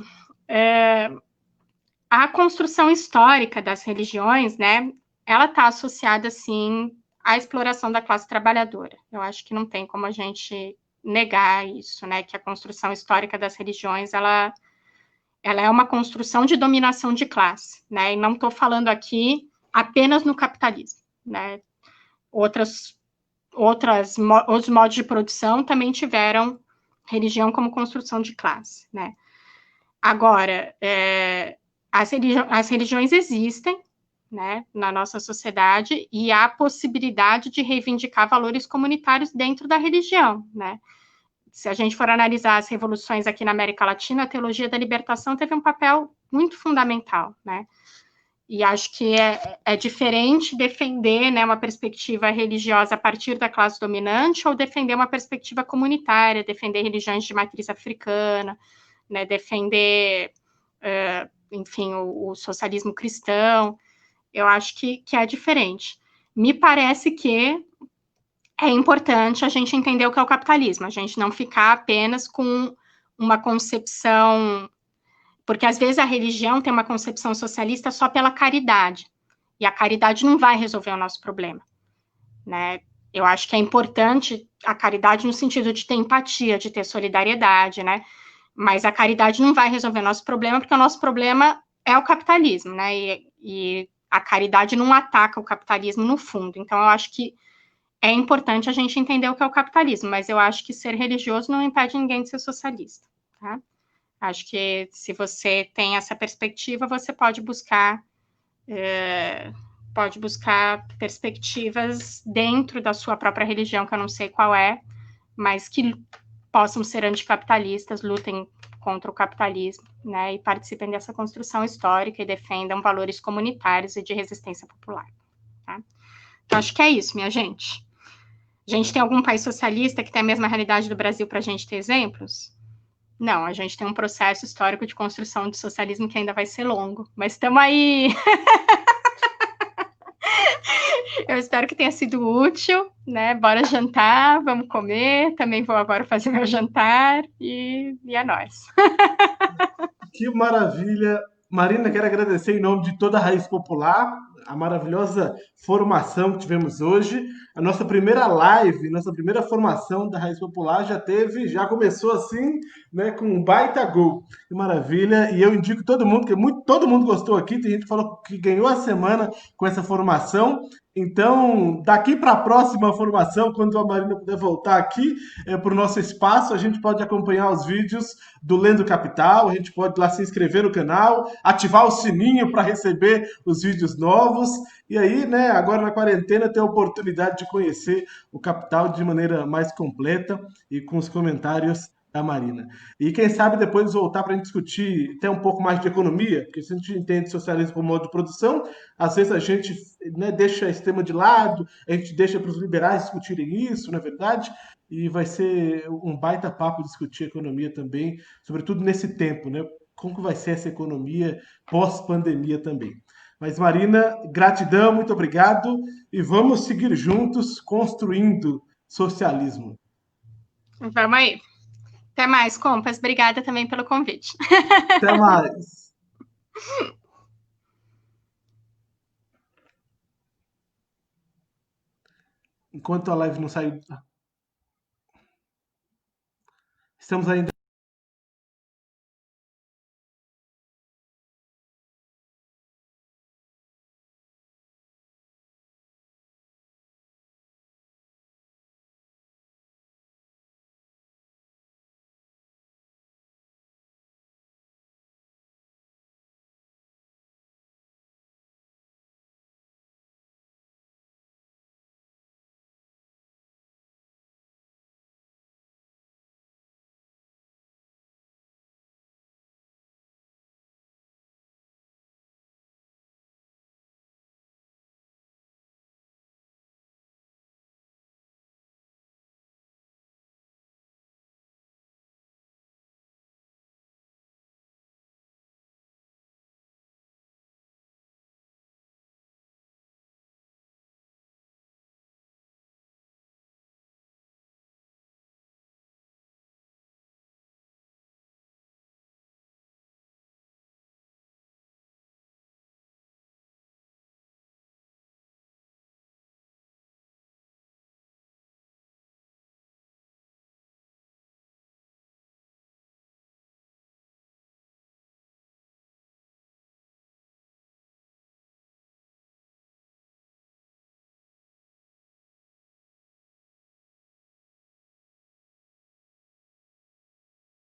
a construção histórica das religiões, né? Ela está associada, sim, à exploração da classe trabalhadora. Eu acho que não tem como a gente negar isso, né? Que a construção histórica das religiões, ela é uma construção de dominação de classe, né? E não estou falando aqui apenas no capitalismo, né? Outros modos de produção também tiveram religião como construção de classe, né? Agora, as religiões existem, né, na nossa sociedade, e há possibilidade de reivindicar valores comunitários dentro da religião, né? Se a gente for analisar as revoluções aqui na América Latina, a teologia da libertação teve um papel muito fundamental, né? E acho que é diferente defender, né, uma perspectiva religiosa a partir da classe dominante ou defender uma perspectiva comunitária, defender religiões de matriz africana, né, defender, enfim, o socialismo cristão. Eu acho que é diferente. Me parece que é importante a gente entender o que é o capitalismo, a gente não ficar apenas com uma concepção, porque às vezes a religião tem uma concepção socialista só pela caridade, e a caridade não vai resolver o nosso problema, né? Eu acho que é importante a caridade no sentido de ter empatia, de ter solidariedade, né? Mas a caridade não vai resolver o nosso problema, porque o nosso problema é o capitalismo, né? E a caridade não ataca o capitalismo no fundo. Então, eu acho que é importante a gente entender o que é o capitalismo, mas eu acho que ser religioso não impede ninguém de ser socialista, tá? Acho que se você tem essa perspectiva, você pode buscar perspectivas dentro da sua própria religião, que eu não sei qual é, mas que possam ser anticapitalistas, lutem contra o capitalismo, né, e participem dessa construção histórica e defendam valores comunitários e de resistência popular, tá? Então, acho que é isso, minha gente. A gente tem algum país socialista que tem a mesma realidade do Brasil para a gente ter exemplos? Não, a gente tem um processo histórico de construção de socialismo que ainda vai ser longo, mas estamos aí. Eu espero que tenha sido útil, né? Bora jantar, vamos comer. Também vou agora fazer meu jantar e é nóis. Que maravilha! Marina, quero agradecer em nome de toda a Raiz Popular, a maravilhosa formação que tivemos hoje. A nossa primeira live, nossa primeira formação da Raiz Popular já começou assim, né, com um baita gol. Que maravilha! E eu indico todo mundo, todo mundo gostou aqui, tem gente que falou que ganhou a semana com essa formação. Então, daqui para a próxima formação, quando a Marina puder voltar aqui para o nosso espaço, a gente pode acompanhar os vídeos do Lendo Capital, a gente pode lá se inscrever no canal, ativar o sininho para receber os vídeos novos. E aí, né, agora na quarentena, ter a oportunidade de conhecer o Capital de maneira mais completa e com os comentários da Marina. E quem sabe depois voltar para a gente discutir até um pouco mais de economia, porque se a gente entende socialismo como modo de produção, às vezes a gente, né, deixa esse tema de lado, a gente deixa para os liberais discutirem isso, não é verdade? E vai ser um baita papo discutir economia também, sobretudo nesse tempo, né? Como que vai ser essa economia pós-pandemia também. Mas, Marina, gratidão, muito obrigado e vamos seguir juntos construindo socialismo. Vamos aí. Até mais, compas. Obrigada também pelo convite. Até mais. Enquanto a live não saiu, estamos ainda